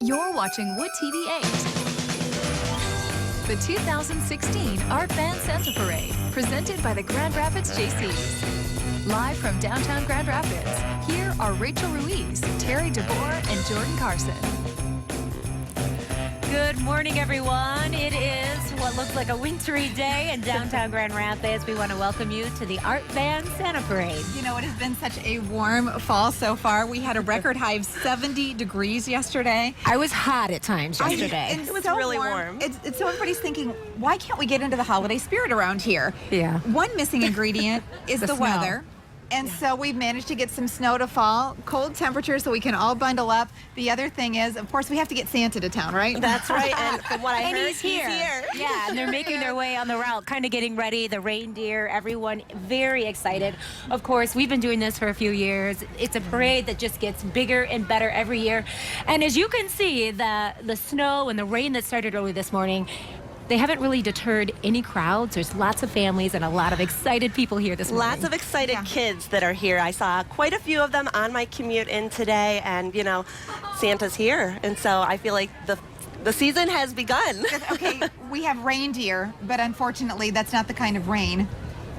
You're watching Wood TV 8, the 2016 Art Van Santa Parade, presented by the Grand Rapids JCs. Live from downtown Grand Rapids, here are Rachel Ruiz, Terry DeBoer, and Jordan Carson. Good morning, everyone. It is what looks like a wintry day in downtown Grand Rapids. We want to welcome you to the Art Van Santa Parade. You know, it has been such a warm fall so far. We had a record high of 70 degrees yesterday. I was hot at times yesterday. It was so really warm. It's so everybody's thinking, why can't we get into the holiday spirit around here? Yeah. One missing ingredient is the weather. And so we've managed to get some snow to fall, cold temperatures so we can all bundle up. The other thing is, of course, we have to get Santa to town, right? That's right. And from what I heard, he's here. Yeah, and they're making their way on the route, kind of getting ready, the reindeer, everyone very excited. Of course, we've been doing this for a few years. It's a parade that just gets bigger and better every year. And as you can see, the snow and the rain that started early this morning, they haven't really deterred any crowds. There's lots of families and a lot of excited people here this morning. Lots of excited kids that are here. I saw quite a few of them on my commute in today, and you know, Santa's here, and so I feel like the season has begun. Okay, we have reindeer, but unfortunately, that's not the kind of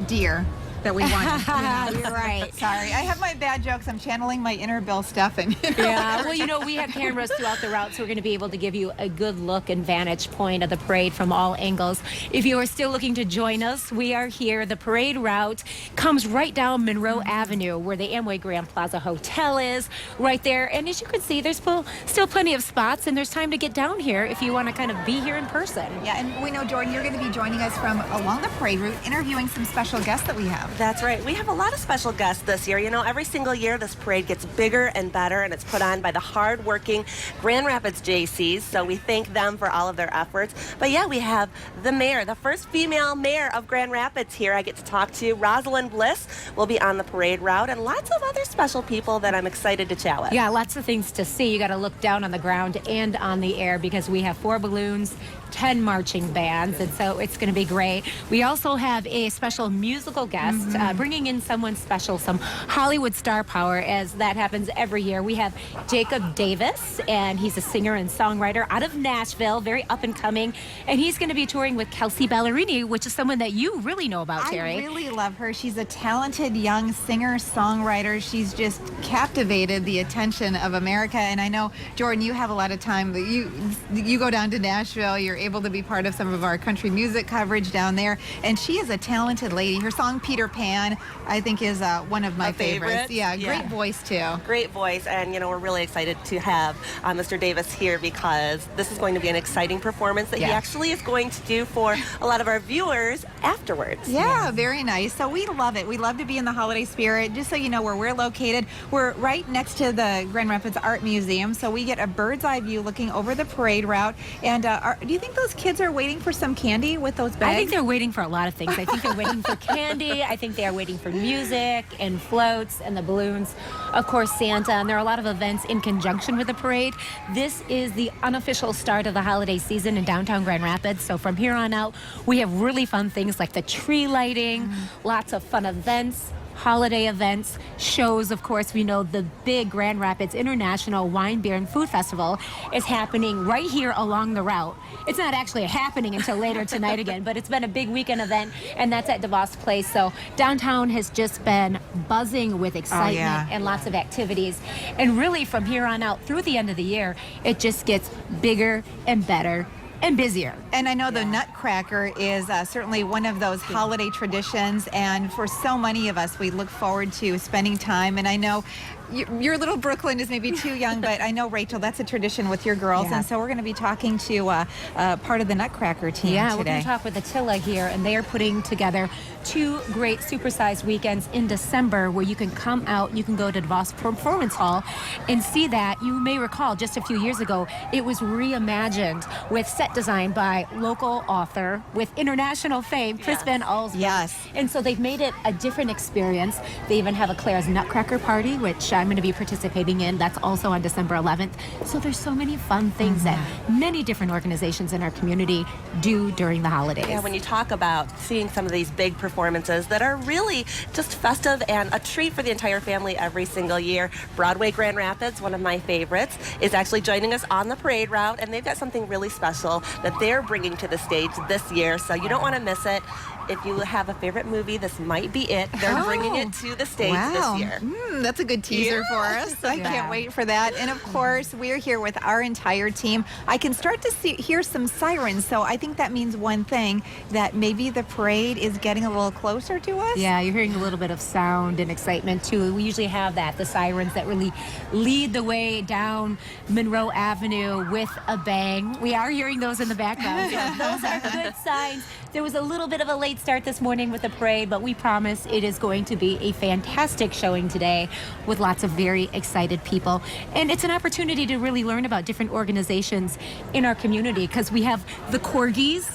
deer that we wanted. You're right. Sorry, I have my bad jokes. I'm channeling my inner Bill Steffen. Yeah, well, you know, we have cameras throughout the route, so we're going to be able to give you a good look and vantage point of the parade from all angles. If you are still looking to join us, we are here. The parade route comes right down Monroe Avenue, where the Amway Grand Plaza Hotel is, right there. And as you can see, there's still plenty of spots, and there's time to get down here if you want to kind of be here in person. Yeah, and we know, Jordan, you're going to be joining us from along the parade route, interviewing some special guests that we have. That's right. We have a lot of special guests this year. You know, every single year this parade gets bigger and better, and it's put on by the hard-working Grand Rapids JCs, so we thank them for all of their efforts. But yeah, we have the mayor, the first female mayor of Grand Rapids here. I get to talk to Rosalind Bliss. Will be on the parade route, and lots of other special people that I'm excited to chat with. Yeah, lots of things to see. You got to look down on the ground and on the air because we have 4 balloons, 10 marching bands, and so it's going to be great. We also have a special musical guest, bringing in someone special, some Hollywood star power, as that happens every year. We have Jacob Davis, and he's a singer and songwriter out of Nashville, very up and coming, and he's going to be touring with Kelsey Ballerini, which is someone that you really know about, Terry. I really love her. She's a talented young singer-songwriter. She's just captivated the attention of America, and I know, Jordan, you have a lot of time. You go down to Nashville. You're able to be part of some of our country music coverage down there, and she is a talented lady. Her song Peter Pan, I think, is one of my favorites. Yeah, great voice too. Great voice, and you know, we're really excited to have Mr. Davis here because this is going to be an exciting performance that he actually is going to do for a lot of our viewers afterwards. Yeah, very nice. So we love it. We love to be in the holiday spirit. Just so you know where we're located, we're right next to the Grand Rapids Art Museum, so we get a bird's eye view looking over the parade route. And do you think those kids are waiting for some candy with those bags? I think they're waiting for a lot of things. I think they're waiting for candy. I think they are waiting for music and floats and the balloons. Of course, Santa, and there are a lot of events in conjunction with the parade. This is the unofficial start of the holiday season in downtown Grand Rapids. So from here on out, we have really fun things like the tree lighting, lots of fun events, holiday events, shows. Of course, we know the big Grand Rapids International Wine, Beer, and Food Festival is happening right here along the route. It's not actually happening until later tonight again, but it's been a big weekend event, and that's at DeVos Place. So downtown has just been buzzing with excitement and lots of activities. And really, from here on out through the end of the year, it just gets bigger and better and busier. And I know the Nutcracker is certainly one of those holiday traditions, and for so many of us, we look forward to spending time. And I know your little Brooklyn is maybe too young, but I know, Rachel, that's a tradition with your girls, and so we're going to be talking to part of the Nutcracker team today. We're going to talk with Attila here, and they are putting together 2 great supersized weekends in December where you can come out, you can go to DeVos Performance Hall and see that. You may recall just a few years ago, it was reimagined with set design by local author with international fame, Chris Van Allsburg. Yes. And so they've made it a different experience. They even have a Claire's Nutcracker party, which I'm going to be participating in. That's also on December 11th. So there's so many fun things that many different organizations in our community do during the holidays. Yeah, when you talk about seeing some of these big performances that are really just festive and a treat for the entire family every single year, Broadway Grand Rapids, one of my favorites, is actually joining us on the parade route, and they've got something really special that they're bringing to the stage this year, so you don't want to miss it. If you have a favorite movie, this might be it. They're bringing it to the stage this year. That's a good teaser for us. I can't wait for that. And of course, we're here with our entire team. I can start to hear some sirens, so I think that means one thing, that maybe the parade is getting a little closer to us. Yeah, you're hearing a little bit of sound and excitement too. We usually have that, the sirens that really lead the way down Monroe Avenue with a bang. We are hearing those in the background. So those are good signs. There was a little bit of a late start this morning with the parade, but we promise it is going to be a fantastic showing today with lots of very excited people. And it's an opportunity to really learn about different organizations in our community, because we have the Corgis,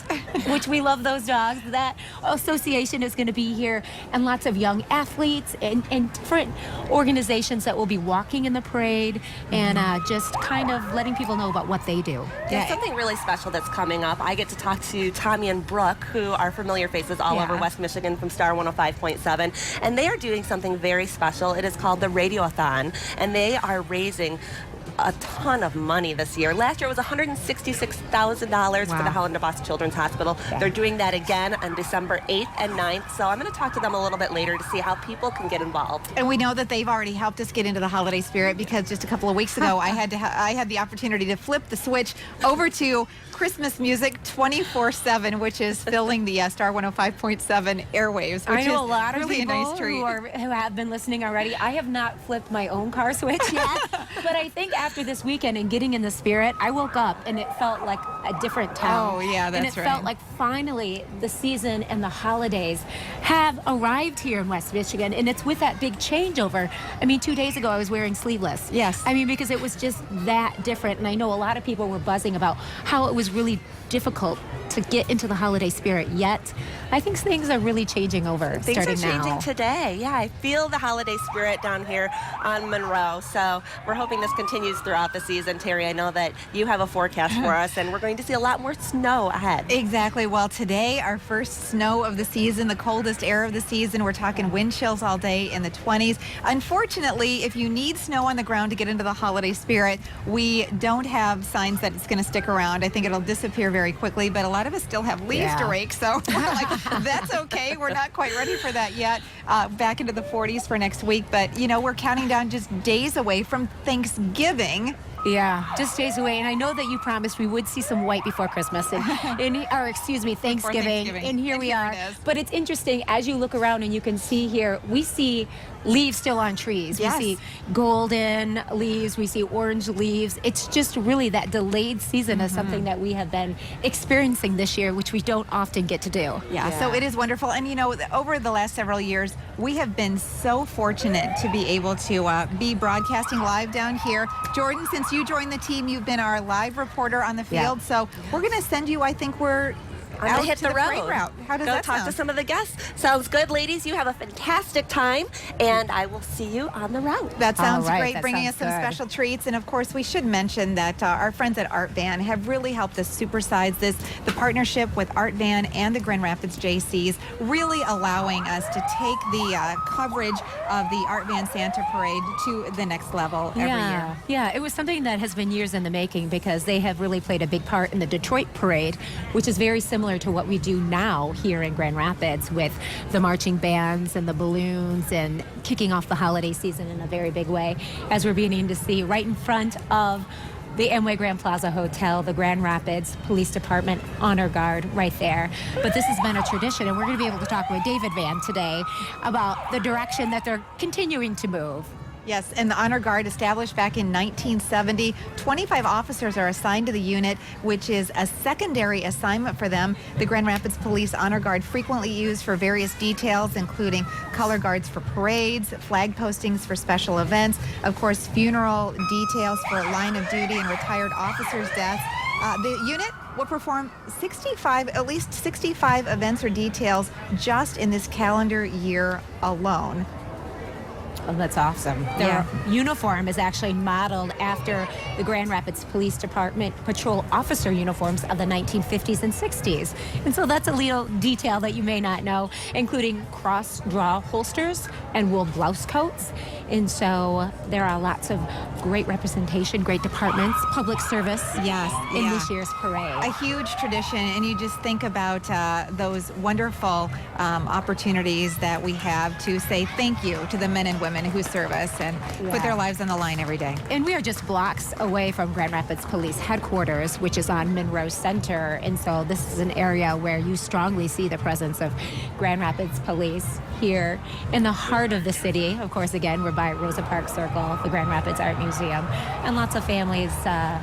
which we love those dogs. That association is going to be here, and lots of young athletes and different organizations that will be walking in the parade and just kind of letting people know about what they do. There's something really special that's coming up. I get to talk to Tommy and Brooke, who are familiar faces all over West Michigan from Star 105.7, and they are doing something very special. It is called the Radiothon, and they are raising a ton of money this year. Last year it was $166,000 for the Helen DeVos Children's Hospital. They're doing that again on December 8th and 9th, so I'm going to talk to them a little bit later to see how people can get involved. And we know that they've already helped us get into the holiday spirit, because just a couple of weeks ago I had the opportunity to flip the switch over to Christmas music 24/7, which is filling the Star 105.7 airwaves. Which I know is a lot of really people a nice treat. who have been listening already. I have not flipped my own car switch yet, but I think after this weekend and getting in the spirit, I woke up and it felt like a different town. Oh, yeah, that's And it felt like finally the season and the holidays have arrived here in West Michigan, and it's with that big changeover. I mean, 2 days ago I was wearing sleeveless. Yes. I mean, because it was just that different, and I know a lot of people were buzzing about how it was really difficult to get into the holiday spirit, yet I think things are really changing over Things starting are changing now. today. Yeah, I feel the holiday spirit down here on Monroe. So we're hoping this continues throughout the season. Terry, I know that you have a forecast for us, and we're going to see a lot more snow ahead. Exactly. Well, today, our first snow of the season, the coldest air of the season. We're talking wind chills all day in the 20s. Unfortunately, if you need snow on the ground to get into the holiday spirit, we don't have signs that it's going to stick around. I think it'll disappear very quickly, but a lot of us still have leaves to rake, so we're like, that's okay. We're not quite ready for that yet. Back into the 40s for next week, but you know, we're counting down just days away from Thanksgiving. Yeah, just days away. And I know that you promised we would see some white before Christmas, Thanksgiving. And here we are. But it's interesting, as you look around and you can see here, we see leaves still on trees. Yes. We see golden leaves. We see orange leaves. It's just really that delayed season is something that we have been experiencing this year, which we don't often get to do. Yeah, so it is wonderful. And, you know, over the last several years, we have been so fortunate to be able to be broadcasting live down here. Jordan, since you joined the team, you've been our live reporter on the field. So we're going to send you, I think we're I'm going to hit the parade road. route. How does Go that talk sound? to some of the guests. Sounds good, ladies. You have a fantastic time, and I will see you on the route. That sounds All right, great, that bringing us sounds some good. special treats. And of course, we should mention that our friends at Art Van have really helped us supersize this. The partnership with Art Van and the Grand Rapids JCs really allowing us to take the coverage of the Art Van Santa Parade to the next level every year. Yeah, it was something that has been years in the making, because they have really played a big part in the Detroit Parade, which is very similar to what we do now here in Grand Rapids with the marching bands and the balloons and kicking off the holiday season in a very big way, as we're beginning to see right in front of the Amway Grand Plaza Hotel, the Grand Rapids Police Department Honor Guard right there. But this has been a tradition, and we're going to be able to talk with David Van today about the direction that they're continuing to move. Yes, and the Honor Guard, established back in 1970. 25 officers are assigned to the unit, which is a secondary assignment for them. The Grand Rapids Police Honor Guard frequently used for various details, including color guards for parades, flag postings for special events, of course, funeral details for line of duty and retired officers' deaths. The unit will perform at least 65 events or details just in this calendar year alone. Oh, that's awesome. Their uniform is actually modeled after the Grand Rapids Police Department patrol officer uniforms of the 1950s and 60s. And so that's a little detail that you may not know, including cross-draw holsters and wool blouse coats. And so there are lots of great representation, great departments, public service in this year's parade. A huge tradition, and you just think about those wonderful opportunities that we have to say thank you to the men and women who serve us and put their lives on the line every day. And we are just blocks away from Grand Rapids Police Headquarters, which is on Monroe Center. And so this is an area where you strongly see the presence of Grand Rapids Police here in the heart of the city. Of course, again, we're by Rosa Parks Circle, the Grand Rapids Art Museum, and lots of families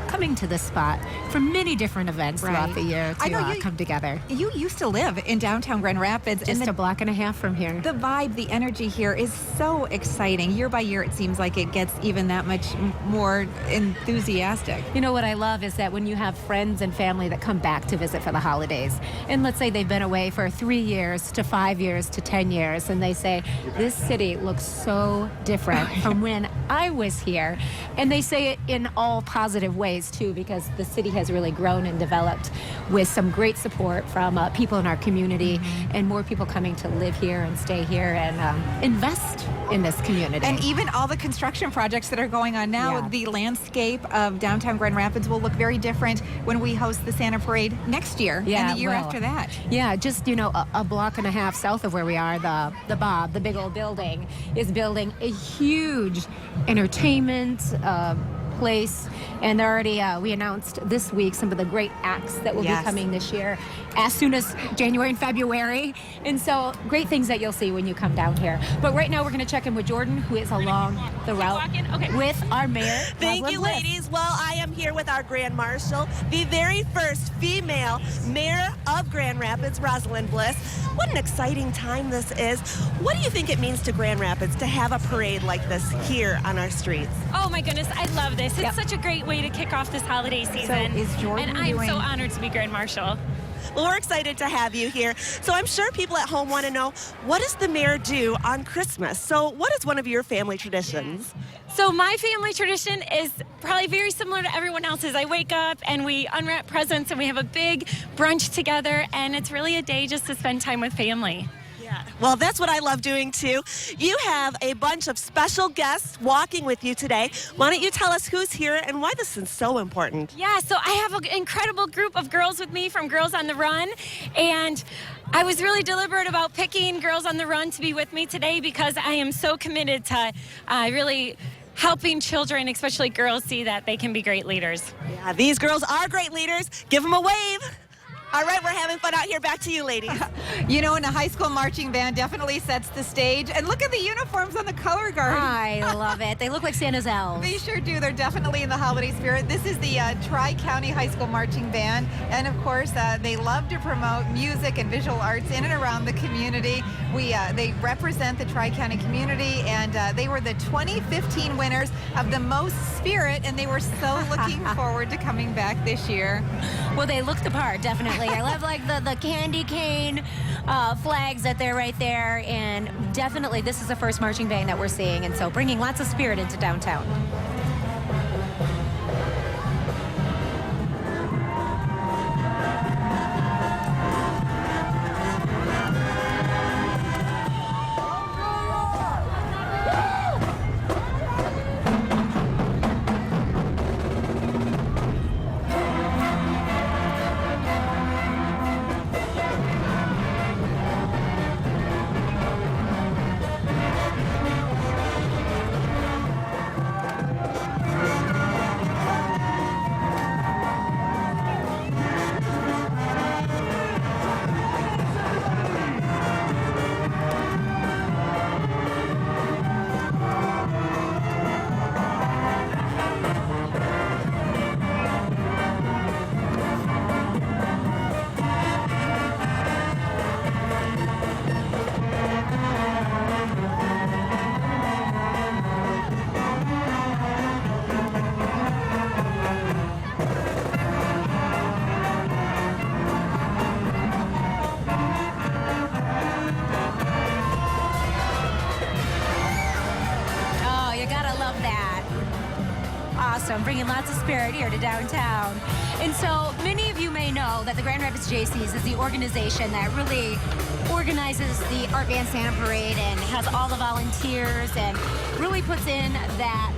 coming to this spot for many different events throughout the year to come together. You used to live in downtown Grand Rapids. Just a block and a half from here. The vibe, the energy here is so exciting. Year by year, it seems like it gets even that much more enthusiastic. You know what I love is that when you have friends and family that come back to visit for the holidays, and let's say they've been away for 3 years to 5 years to 10 years, and they say, this city looks so different from when I was here. And they say it in all positive ways, too, because the city has really grown and developed with some great support from people in our community and more people coming to live here and stay here and invest in this community. And even all the construction projects that are going on now, the landscape of downtown Grand Rapids will look very different when we host the Santa Parade next year and the year after that. Yeah, just, a block and a half south of where we are, the Bob, the big old building, is building a huge entertainment place, and already we announced this week some of the great acts that will be coming this year as soon as January and February, and so great things that you'll see when you come down here. But right now we're going to check in with Jordan, who is along the route with our mayor. Thank you, ladies. Well, I am here with our Grand Marshal, the very first female mayor of Grand Rapids, Rosalind Bliss. What an exciting time this is. What do you think it means to Grand Rapids to have a parade like this here on our streets? Oh my goodness, I love this. It's such a great way to kick off this holiday season. So is Jordan and I'm so honored to be Grand Marshal. Well, we're excited to have you here. So I'm sure people at home want to know, what does the mayor do on Christmas? So what is one of your family traditions? So my family tradition is probably very similar to everyone else's. I wake up and we unwrap presents and we have a big brunch together, and it's really a day just to spend time with family. Well, that's what I love doing too. You have a bunch of special guests walking with you today. Why don't you tell us who's here and why this is so important? Yeah, so I have an incredible group of girls with me from Girls on the Run, and I was really deliberate about picking Girls on the Run to be with me today because I am so committed to really helping children, especially girls, see that they can be great leaders. Yeah, these girls are great leaders. Give them a wave. All right, we're having fun out here. Back to you, ladies. And a high school marching band definitely sets the stage. And look at the uniforms on the color guard. I love it. They look like Santa's elves. They sure do. They're definitely in the holiday spirit. This is the Tri-County High School Marching Band. And, of course, they love to promote music and visual arts in and around the community. They represent the Tri-County community, and they were the 2015 winners of the Most Spirit, and they were so looking forward to coming back this year. Well, they look the part, definitely. I love the candy cane flags that they're right there, and definitely this is the first marching band that we're seeing, and so bringing lots of spirit into downtown. and bringing lots of spirit here to downtown. And so many of you may know that the Grand Rapids JCs is the organization that really organizes the Art Van Santa Parade and has all the volunteers and really puts in that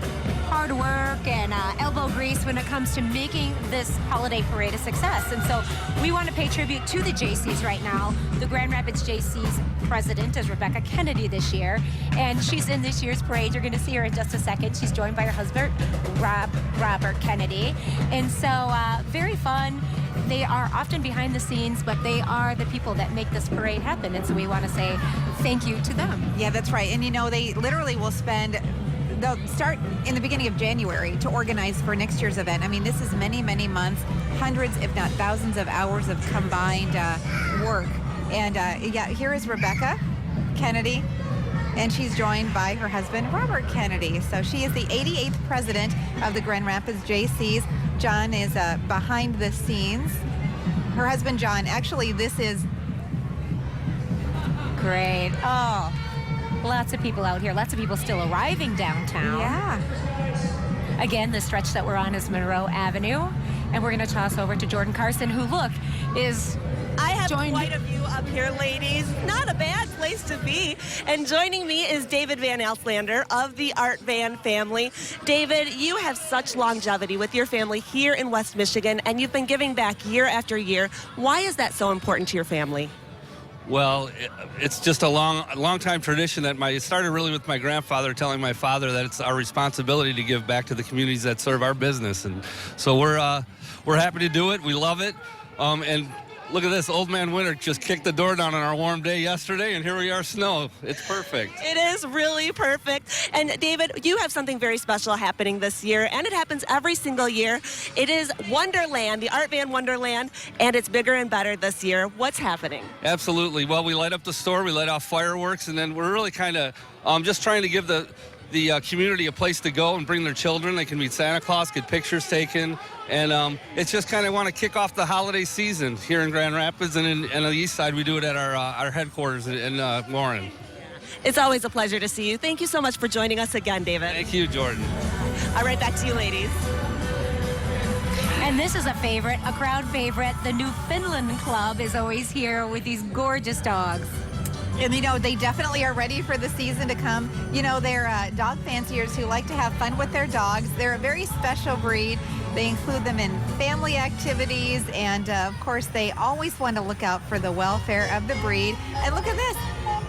hard work and elbow grease when it comes to making this holiday parade a success. And so we want to pay tribute to the JCs right now. The Grand Rapids JCs president is Rebecca Kennedy this year, and she's in this year's parade. You're going to see her in just a second. She's joined by her husband, Robert Kennedy. And so very fun. They are often behind the scenes, but they are the people that make this parade happen. And so we want to say thank you to them. Yeah, that's right. And you know, they literally will they'll start in the beginning of January to organize for next year's event. I mean, this is many, many months, hundreds, if not thousands of hours of combined work. And yeah, here is Rebecca Kennedy, and she's joined by her husband, Robert Kennedy. So she is the 88th president of the Grand Rapids JCs. John is behind the scenes. Her husband, John, actually, this is great. Oh, lots of people out here. Lots of people still arriving downtown. Yeah. Again, the stretch that we're on is Monroe Avenue. And we're going to toss over to Jordan Carson, who, look, is I have joined quite a view up here, ladies. Not a bad place to be. And joining me is David Van Alslander of the Art Van family. David, you have such longevity with your family here in West Michigan, and you've been giving back year after year. Why is that so important to your family? Well, it's just a long time tradition that it started really with my grandfather telling my father that it's our responsibility to give back to the communities that serve our business, and so we're happy to do it. We love it, and look at this. Old Man Winter just kicked the door down on our warm day yesterday, and here we are, snow. It's perfect. It is really perfect. And David, you have something very special happening this year, and it happens every single year. It is Wonderland, the Art Van Wonderland, and it's bigger and better this year. What's happening? Absolutely. Well, we light up the store, we light off fireworks, and then we're really kind of just trying to give the community a place to go and bring their children. They can meet Santa Claus, get pictures taken, and it's just kind of want to kick off the holiday season here in Grand Rapids, and on the east side we do it at our headquarters in Warren. It's always a pleasure to see you. Thank you so much for joining us again, David. Thank you, Jordan. All right, back to you, ladies. And this is a favorite, a crowd favorite. The Newfoundland Club is always here with these gorgeous dogs. And, you know, they definitely are ready for the season to come. You know, they're dog fanciers who like to have fun with their dogs. They're a very special breed. They include them in family activities, and, of course, they always want to look out for the welfare of the breed. And look at this.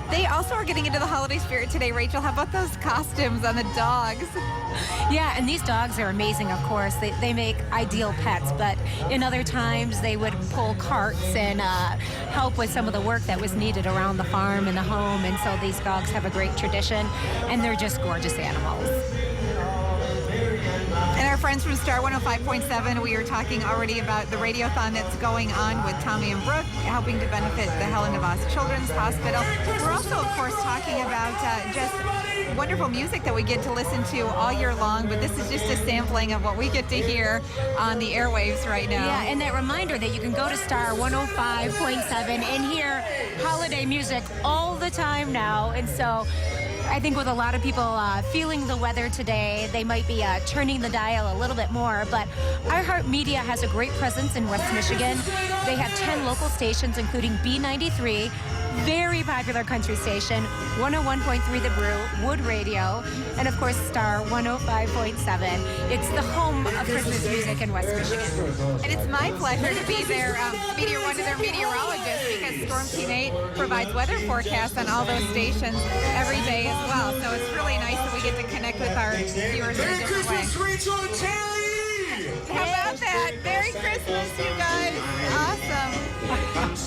They also are getting into the holiday spirit today, Rachel. How about those costumes on the dogs? Yeah, and these dogs are amazing, of course. They make ideal pets, but in other times they would pull carts and help with some of the work that was needed around the farm and the home, and so these dogs have a great tradition, and they're just gorgeous animals. And our friends from Star 105.7, we are talking already about the radiothon that's going on with Tommy and Brooke, helping to benefit the Helen of Oz Children's Hospital. We're also, of course, talking about just wonderful music that we get to listen to all year long, but this is just a sampling of what we get to hear on the airwaves right now. Yeah, and that reminder that you can go to Star 105.7 and hear holiday music all the time now, and so I think with a lot of people feeling the weather today, they might be turning the dial a little bit more. But iHeartMedia has a great presence in West Michigan. They have 10 local stations, including B93, very popular country station, 101.3 The Brew, Wood Radio, and of course Star 105.7. It's the home of Christmas music in West Michigan. And it's my pleasure to be one of their meteorologists, because Storm Team 8 provides weather forecasts on all those stations every day as well. So it's really nice that we get to connect with our viewers in a different way. Rachel and Kelly! How about that? Merry Christmas, you guys. Awesome.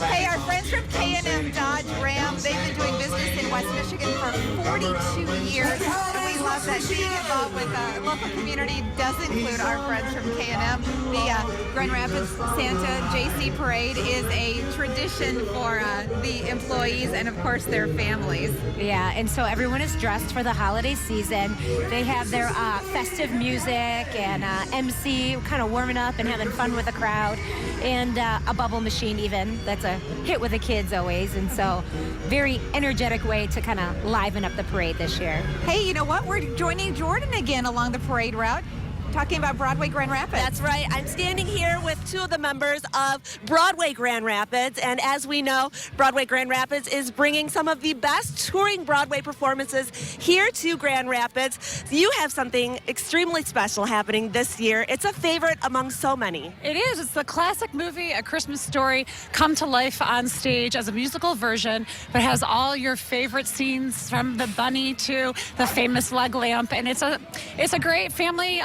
Hey, our friends from K&M Dodge Ram, they've been doing business in West Michigan for 42 years. And we love that. Being involved with the local community does include our friends from K&M. The Grand Rapids Santa JC Parade is a tradition for the employees and, of course, their families. Yeah, and so everyone is dressed for the holiday season. They have their festive music and MC kind of warming up and having fun with the crowd, and a bubble machine even. That's a hit with the kids always, and so very energetic way to kind of liven up the parade this year. Hey, you know what? We're joining Jordan again along the parade route. talking about Broadway Grand Rapids. That's right. I'm standing here with two of the members of Broadway Grand Rapids. And as we know, Broadway Grand Rapids is bringing some of the best touring Broadway performances here to Grand Rapids. You have something extremely special happening this year. It's a favorite among so many. It is. It's the classic movie, A Christmas Story, come to life on stage as a musical version, but has all your favorite scenes from the bunny to the famous leg lamp. And it's a great family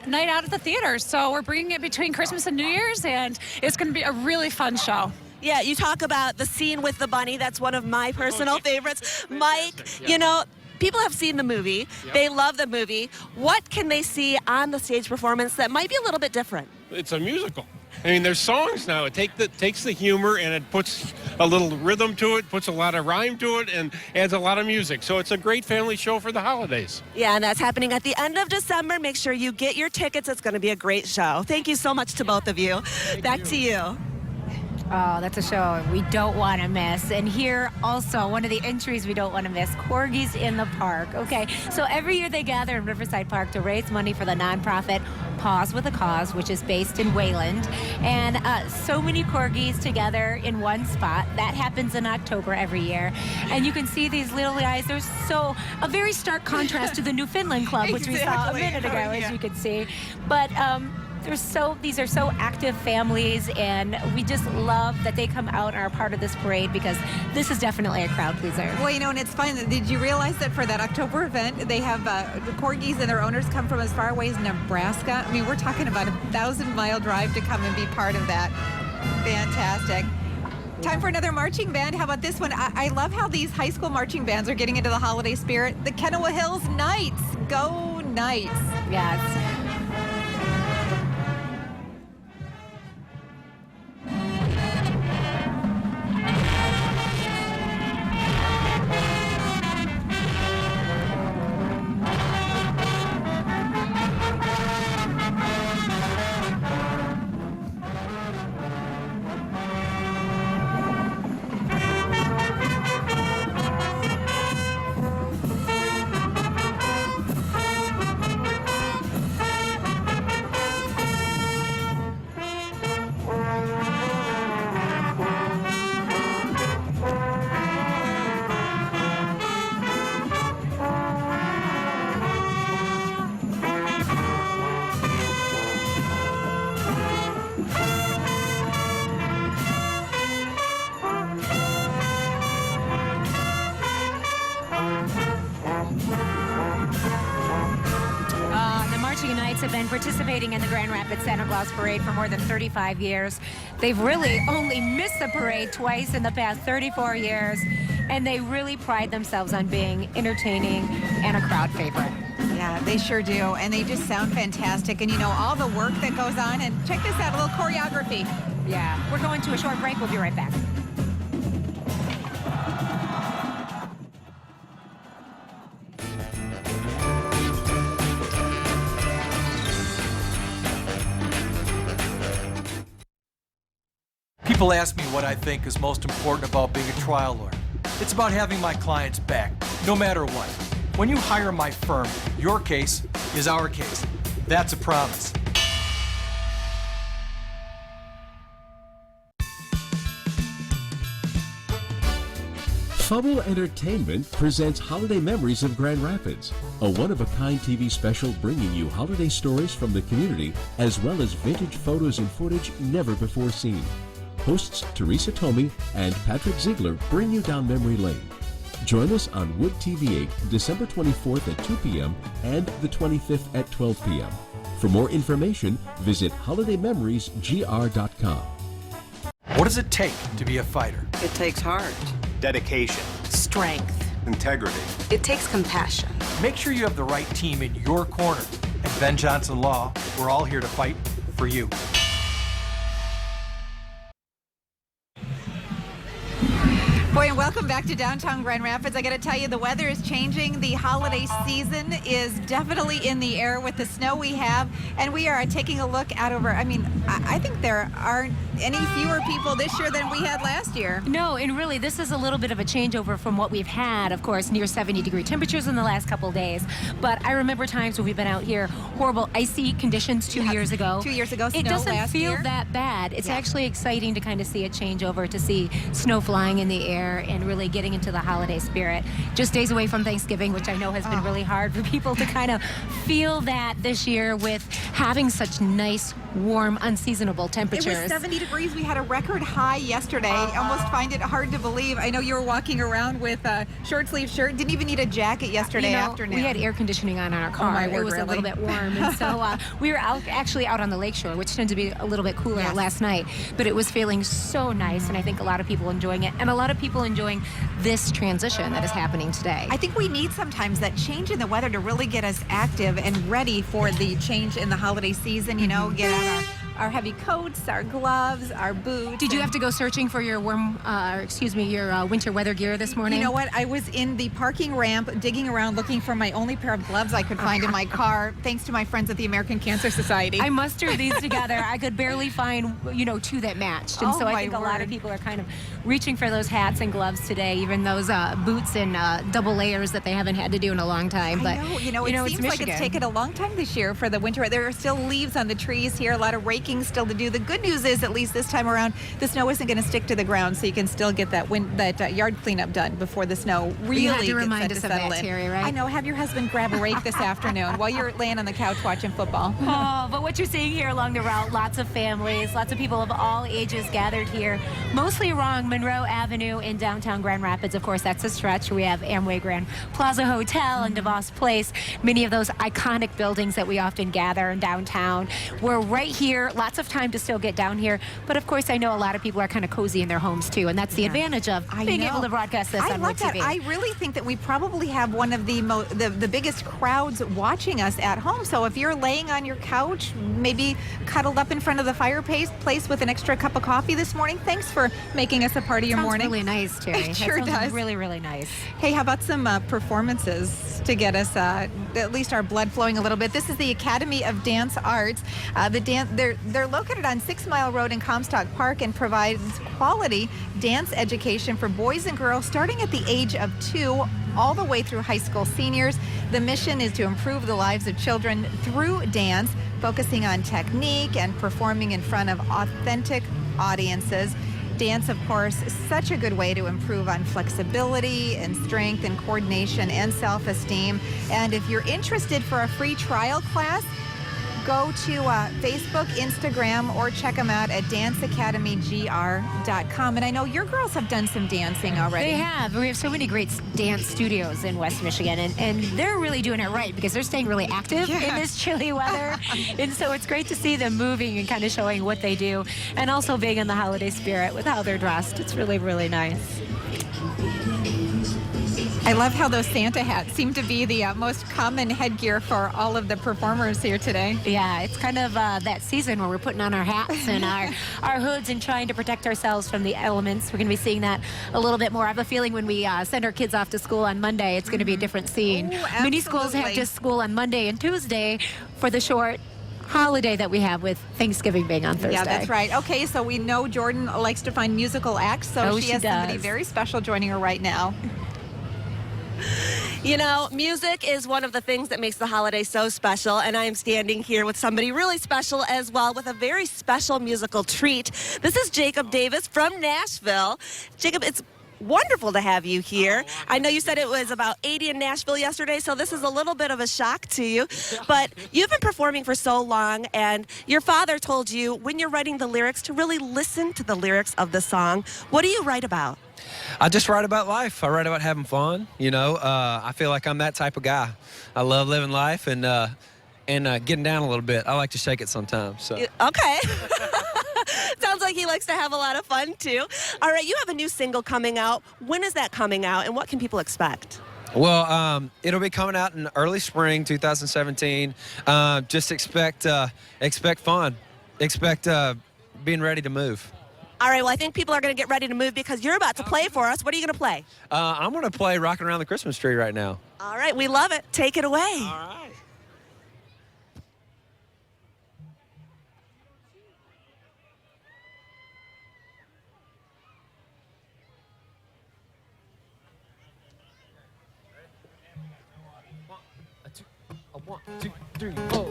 night out at the theater. So we're bringing it between Christmas and New Year's, and it's going to be a really fun show. Yeah, you talk about the scene with the bunny. That's one of my personal favorites. Mike, you know, people have seen the movie. Yep. They love the movie. What can they see on the stage performance that might be a little bit different? It's a musical. I mean, there's songs now. It takes the humor and it puts a little rhythm to it, puts a lot of rhyme to it, and adds a lot of music. So it's a great family show for the holidays. Yeah, and that's happening at the end of December. Make sure you get your tickets. It's going to be a great show. Thank you so much to both of you. Back to you. Oh, that's a show we don't want to miss. And here also, one of the entries we don't want to miss, Corgis in the Park. Okay, so every year they gather in Riverside Park to raise money for the nonprofit Paws with a Cause, which is based in Wayland. And so many Corgis together in one spot. That happens in October every year. And you can see these little guys. There's a very stark contrast to the Newfoundland Club, which we saw a minute ago, as you could see. But these are so active families, and we just love that they come out and are part of this parade, because this is definitely a crowd pleaser. Well, you know, and it's fun. Did you realize that for that October event, they have the Corgis and their owners come from as far away as Nebraska? I mean, we're talking about a 1,000-mile drive to come and be part of that. Fantastic. Time for another marching band. How about this one? I love how these high school marching bands are getting into the holiday spirit. The Kennewa Hills Knights. Go Knights. Yes. Have been participating in the Grand Rapids Santa Claus Parade for more than 35 years. They've really only missed the parade twice in the past 34 years, and they really pride themselves on being entertaining and a crowd favorite. Yeah, they sure do, and they just sound fantastic. And you know, all the work that goes on, and check this out, a little choreography. Yeah, we're going to a short break. We'll be right back. People ask me what I think is most important about being a trial lawyer. It's about having my clients back, no matter what. When you hire my firm, your case is our case. That's a promise. Fubble Entertainment presents Holiday Memories of Grand Rapids, a one-of-a-kind TV special bringing you holiday stories from the community, as well as vintage photos and footage never before seen. Hosts Teresa Tomey and Patrick Ziegler bring you down memory lane. Join us on Wood TV 8, December 24th at 2 p.m. and the 25th at 12 p.m. For more information, visit holidaymemoriesgr.com. What does it take to be a fighter? It takes heart, Dedication. strength. Integrity. It takes compassion. Make sure you have the right team in your corner. At Ben Johnson Law, we're all here to fight for you. Boy, Boy, and welcome back to downtown Grand Rapids. I got to tell you, the weather is changing. The holiday season is definitely in the air with the snow we have. And we are taking a look out over, I think there aren't any fewer people this year than we had last year. No, and really, this is a little bit of a changeover from what we've had, of course, near 70-degree temperatures in the last couple of days. But I remember times when we've been out here, horrible icy conditions 2 years ago. 2 years ago, snow It doesn't last feel year. that bad. It's actually exciting to kind of see it change over, to see snow flying in the air and really getting into the holiday spirit. Just days away from Thanksgiving, which I know has been really hard for people to kind of feel that this year with having such nice, warm, unseasonable temperatures. It was 70 degrees. We had a record high yesterday. Almost find it hard to believe. I know you were walking around with a short sleeve shirt. Didn't even need a jacket yesterday afternoon. We had air conditioning on our car. My word, it was a little bit warm. And so we were actually out on the lakeshore, which tended to be a little bit cooler last night. But it was feeling so nice, and I think a lot of people enjoying it, and a lot of people enjoying this transition that is happening today. I think we need sometimes that change in the weather to really get us active and ready for the change in the holiday season. You know, get out our heavy coats, our gloves, our boots. Did you have to go searching for your your winter weather gear this morning? You know what? I was in the parking ramp digging around looking for my only pair of gloves I could find in my car, thanks to my friends at the American Cancer Society. I mustered these together. I could barely find, two that matched. And so I think a lot of people are kind of reaching for those hats and gloves today, even those boots and double layers that they haven't had to do in a long time. But I know. It seems like it's taken a long time this year for the winter. There are still leaves on the trees here, a lot of raking still to do. The good news is, at least this time around, the snow isn't going to stick to the ground, so you can still get that yard cleanup done before the snow really you had to gets remind set us to of settle that, in. Terry, right? I know. Have your husband grab a rake this afternoon while you're laying on the couch watching football. Oh, but what you're seeing here along the route, lots of families, lots of people of all ages gathered here, mostly along Monroe Avenue in downtown Grand Rapids. Of course, that's a stretch. We have Amway Grand Plaza Hotel and DeVos Place, many of those iconic buildings that we often gather in downtown. We're right here, lots of time to still get down here, but of course I know a lot of people are kind of cozy in their homes too, and that's the advantage of being able to broadcast this on love that. TV. I really think that we probably have one of the biggest crowds watching us at home. So if you're laying on your couch, maybe cuddled up in front of the fireplace with an extra cup of coffee this morning, thanks for making us a part of your Sounds morning. Really nice, Terry. It sure does. Really, really nice. Hey, how about some performances to get us at least our blood flowing a little bit? This is the Academy of Dance Arts. They're located on 6 Mile Road in Comstock Park and provides quality dance education for boys and girls starting at the age of 2 all the way through high school seniors. The mission is to improve the lives of children through dance, focusing on technique and performing in front of authentic audiences. Dance, of course, is such a good way to improve on flexibility and strength and coordination and self-esteem. And if you're interested for a free trial class, go to Facebook, Instagram, or check them out at danceacademygr.com. And I know your girls have done some dancing already. They have. We have so many great dance studios in West Michigan, and they're really doing it right because they're staying really active in this chilly weather. And so it's great to see them moving and kind of showing what they do, and also being in the holiday spirit with how they're dressed. It's really, really nice. I love how those Santa hats seem to be the most common headgear for all of the performers here today. Yeah, it's kind of that season where we're putting on our hats and our hoods and trying to protect ourselves from the elements. We're going to be seeing that a little bit more. I have a feeling when we send our kids off to school on Monday, it's going to be a different scene. Ooh, Many schools have just school on Monday and Tuesday for the short holiday that we have with Thanksgiving being on Thursday. Yeah, that's right. Okay, so we know Jordan likes to find musical acts, so she has somebody very special joining her right now. You know, music is one of the things that makes the holiday so special, and I am standing here with somebody really special as well with a very special musical treat. This is Jacob Davis from Nashville. Jacob, it's wonderful to have you here. I know you said it was about 80 in Nashville yesterday, so this is a little bit of a shock to you, but you've been performing for so long, and your father told you when you're writing the lyrics to really listen to the lyrics of the song. What do you write about? I just write about life. I write about having fun. I feel like I'm that type of guy. I love living life and getting down a little bit. I like to shake it sometimes. So. Okay. Sounds like he likes to have a lot of fun, too. All right, you have a new single coming out. When is that coming out, and what can people expect? Well, it'll be coming out in early spring 2017. Just expect fun. Expect being ready to move. All right, well, I think people are going to get ready to move because you're about to play for us. What are you going to play? I'm going to play Rocking Around the Christmas Tree right now. All right, we love it. Take it away. All right. One, two, three, four.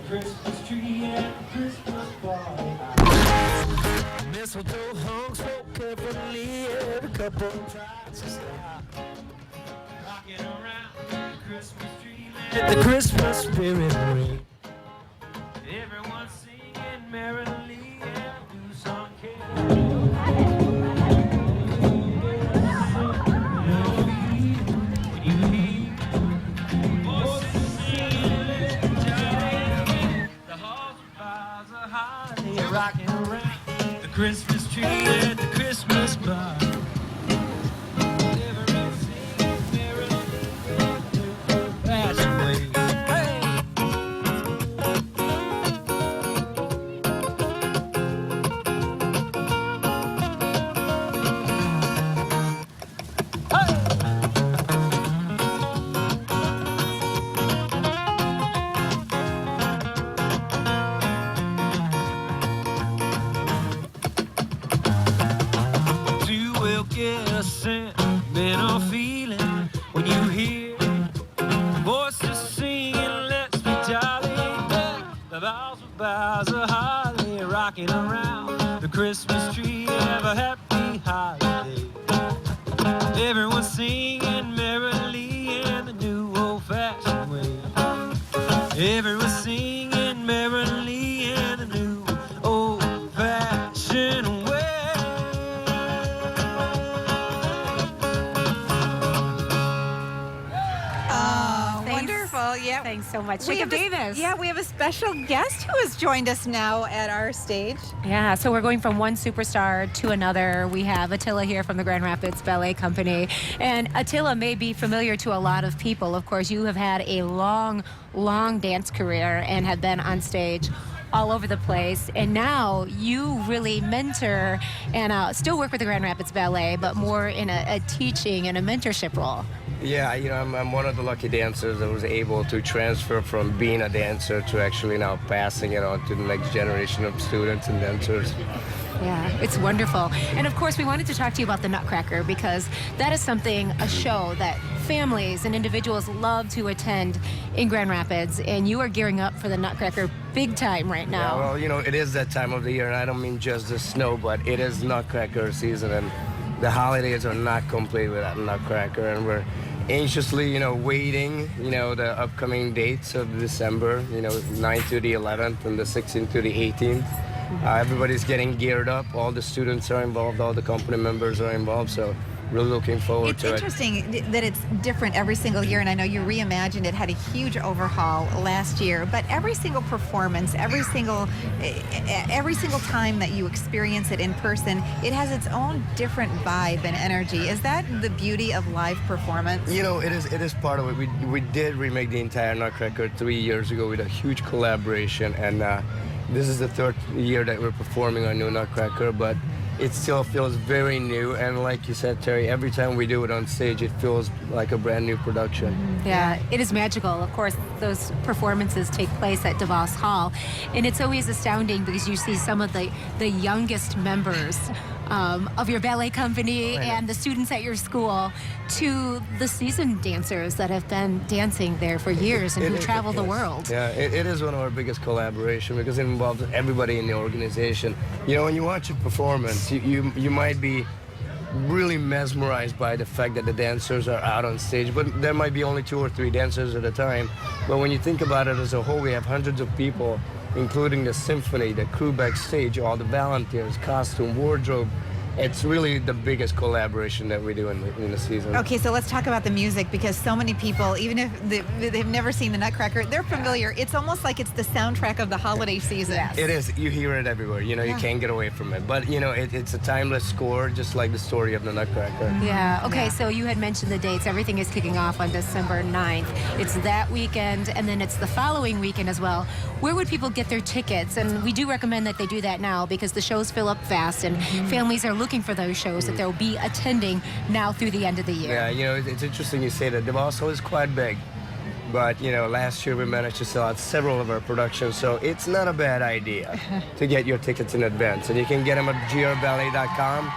Christmas tree and Christmas party. Mistletoe hung so carefully, every couple tries to stop. Rocking around the Christmas tree, let the Christmas spirit ring. Everyone singing merrily and do some rocking around the Christmas tree at the Christmas bar. Get a sentimental feeling when you hear voices singing, let's be jolly. The boughs of holly rocking around the Christmas tree. Have a happy holiday. Everyone's singing merrily in the new old-fashioned way. Everyone's singing merrily in the new old-fashioned way. Yeah. Thanks so much. We Jacob have Davis. we have a special guest who has joined us now at our stage. Yeah, so we're going from one superstar to another. We have Attila here from the Grand Rapids Ballet Company. And Attila may be familiar to a lot of people. Of course, you have had a long dance career and have been on stage all over the place. And now you really mentor and still work with the Grand Rapids Ballet, but more in a teaching and a mentorship role. Yeah, you know, I'm one of the lucky dancers that was able to transfer from being a dancer to actually now passing it on to the next generation of students and dancers. Yeah, it's wonderful. And of course, we wanted to talk to you about the Nutcracker because that is a show that families and individuals love to attend in Grand Rapids. And you are gearing up for the Nutcracker big time right now. Yeah, well, you know, it is that time of the year, and I don't mean just the snow, but it is Nutcracker season, and the holidays are not complete without Nutcracker, and we're anxiously, waiting, the upcoming dates of December, 9th to the 11th and the 16th to the 18th. Everybody's getting geared up. All the students are involved. All the company members are involved. So really looking forward to it. It's interesting that it's different every single year, and I know you reimagined it, had a huge overhaul last year, but every single performance, every single time that you experience it in person, it has its own different vibe and energy. Is that the beauty of live performance? It is part of it. We did remake the entire Nutcracker 3 years ago with a huge collaboration, and this is the third year that we're performing our new Nutcracker, but it still feels very new, and like you said, Terry, every time we do it on stage, it feels like a brand new production. Yeah, it is magical. Of course, those performances take place at DeVos Hall, and it's always astounding because you see some of the youngest members of your ballet company and the students at your school to the seasoned dancers that have been dancing there for years and who travel the world. Yeah, it is one of our biggest collaborations because it involves everybody in the organization. When you watch a performance, you might be really mesmerized by the fact that the dancers are out on stage, but there might be only 2 or 3 dancers at a time. But when you think about it as a whole, we have hundreds of people, including the symphony, the crew backstage, all the volunteers, costume, wardrobe, it's really the biggest collaboration that we do in the season. Okay, so let's talk about the music, because so many people, even if they've never seen the Nutcracker, they're familiar. It's almost like it's the soundtrack of the holiday season. Yes. It is. You hear it everywhere. You know, you can't get away from it. But, you know, it's a timeless score, just like the story of the Nutcracker. Yeah. Okay, Yeah. so you had mentioned the dates. Everything is kicking off on December 9th. It's that weekend, and then it's the following weekend as well. Where would people get their tickets? And we do recommend that they do that now, because the shows fill up fast, and families are looking for those shows that they'll be attending now through the end of the year. Yeah, you know, it's interesting you say that. The Bosso is quite big. But, you know, last year we managed to sell out several of our productions, so it's not a bad idea to get your tickets in advance. And you can get them at grballet.com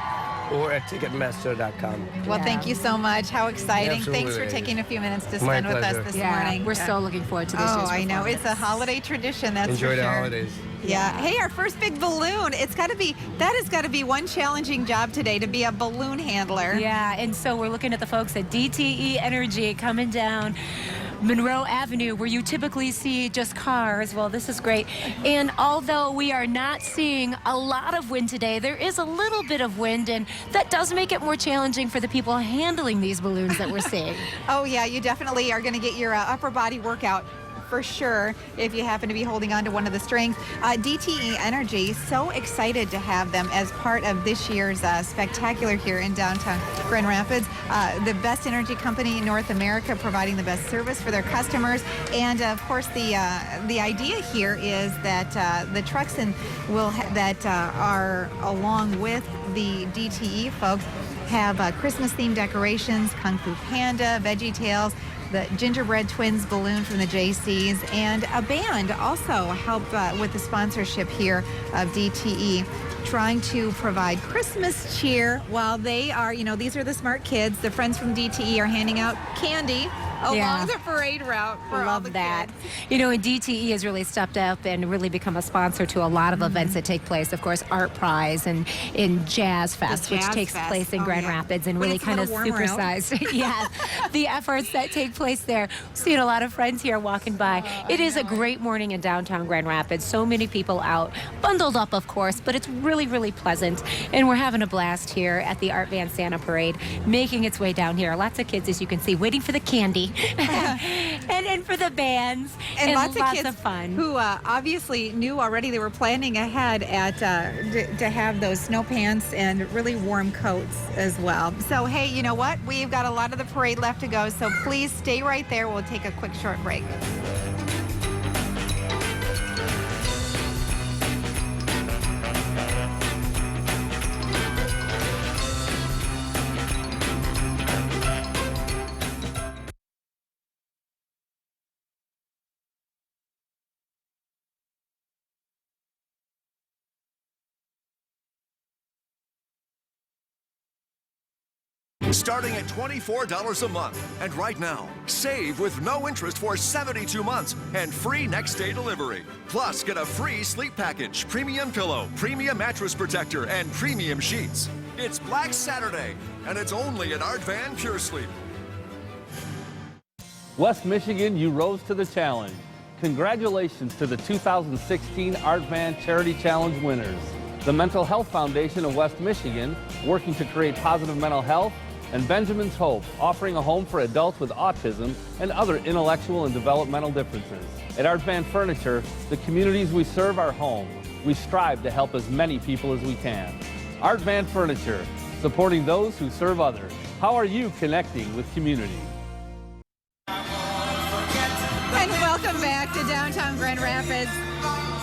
or at ticketmaster.com. Well, thank you so much. How exciting. Absolutely. Thanks for taking a few minutes to My spend with us pleasure. this Yeah, morning. we're so looking forward to this Oh, year's I know. It's a performance. holiday tradition, that's Enjoy for the sure. holidays. Yeah. Hey, our first big balloon. That has got to be one challenging job today, to be a balloon handler. Yeah, and so we're looking at the folks at DTE Energy coming down Monroe Avenue, where you typically see just cars. Well, this is great. And although we are not seeing a lot of wind today, there is a little bit of wind, and that does make it more challenging for the people handling these balloons that we're seeing. Oh, yeah, you definitely are going to get your upper body workout for sure if you happen to be holding on to one of the strings. DTE Energy, so excited to have them as part of this year's spectacular here in downtown Grand Rapids. The best energy company in North America, providing the best service for their customers. And of course, the idea here is that the trucks that are along with the DTE folks have Christmas themed decorations, Kung Fu Panda, Veggie Tales, the Gingerbread Twins balloon from the JCs, and a band also help with the sponsorship here of DTE, trying to provide Christmas cheer while they are, you know, these are the smart kids. The friends from DTE are handing out candy along the parade route for all the that. kids. You know, and DTE has really stepped up and really become a sponsor to a lot of events that take place. Of course, Art Prize and in Jazz Fest, which Jazz takes Fest. place in Grand Rapids, and When really it's a kind of little warmer out. supersized the efforts that take place there. Seeing a lot of friends here walking by. It is a great morning in downtown Grand Rapids. So many people out, bundled up, of course, but it's really, really pleasant. And we're having a blast here at the Art Van Santa Parade, making its way down here. Lots of kids, as you can see, waiting for the candy. and for the bands, And lots of kids of fun. who obviously knew already. They were planning ahead at to have those snow pants and really warm coats as well. So hey, you know what? We've got a lot of the parade left to go, so please stay right there. We'll take a quick short break. Starting at $24 a month. And right now, save with no interest for 72 months and free next day delivery. Plus, get a free sleep package, premium pillow, premium mattress protector, and premium sheets. It's Black Saturday, and it's only at Art Van Pure Sleep. West Michigan, you rose to the challenge. Congratulations to the 2016 Art Van Charity Challenge winners. The Mental Health Foundation of West Michigan, working to create positive mental health, and Benjamin's Hope, offering a home for adults with autism and other intellectual and developmental differences. At Art Van Furniture, the communities we serve are home. We strive to help as many people as we can. Art Van Furniture, supporting those who serve others. How are you connecting with community? And welcome back to downtown Grand Rapids.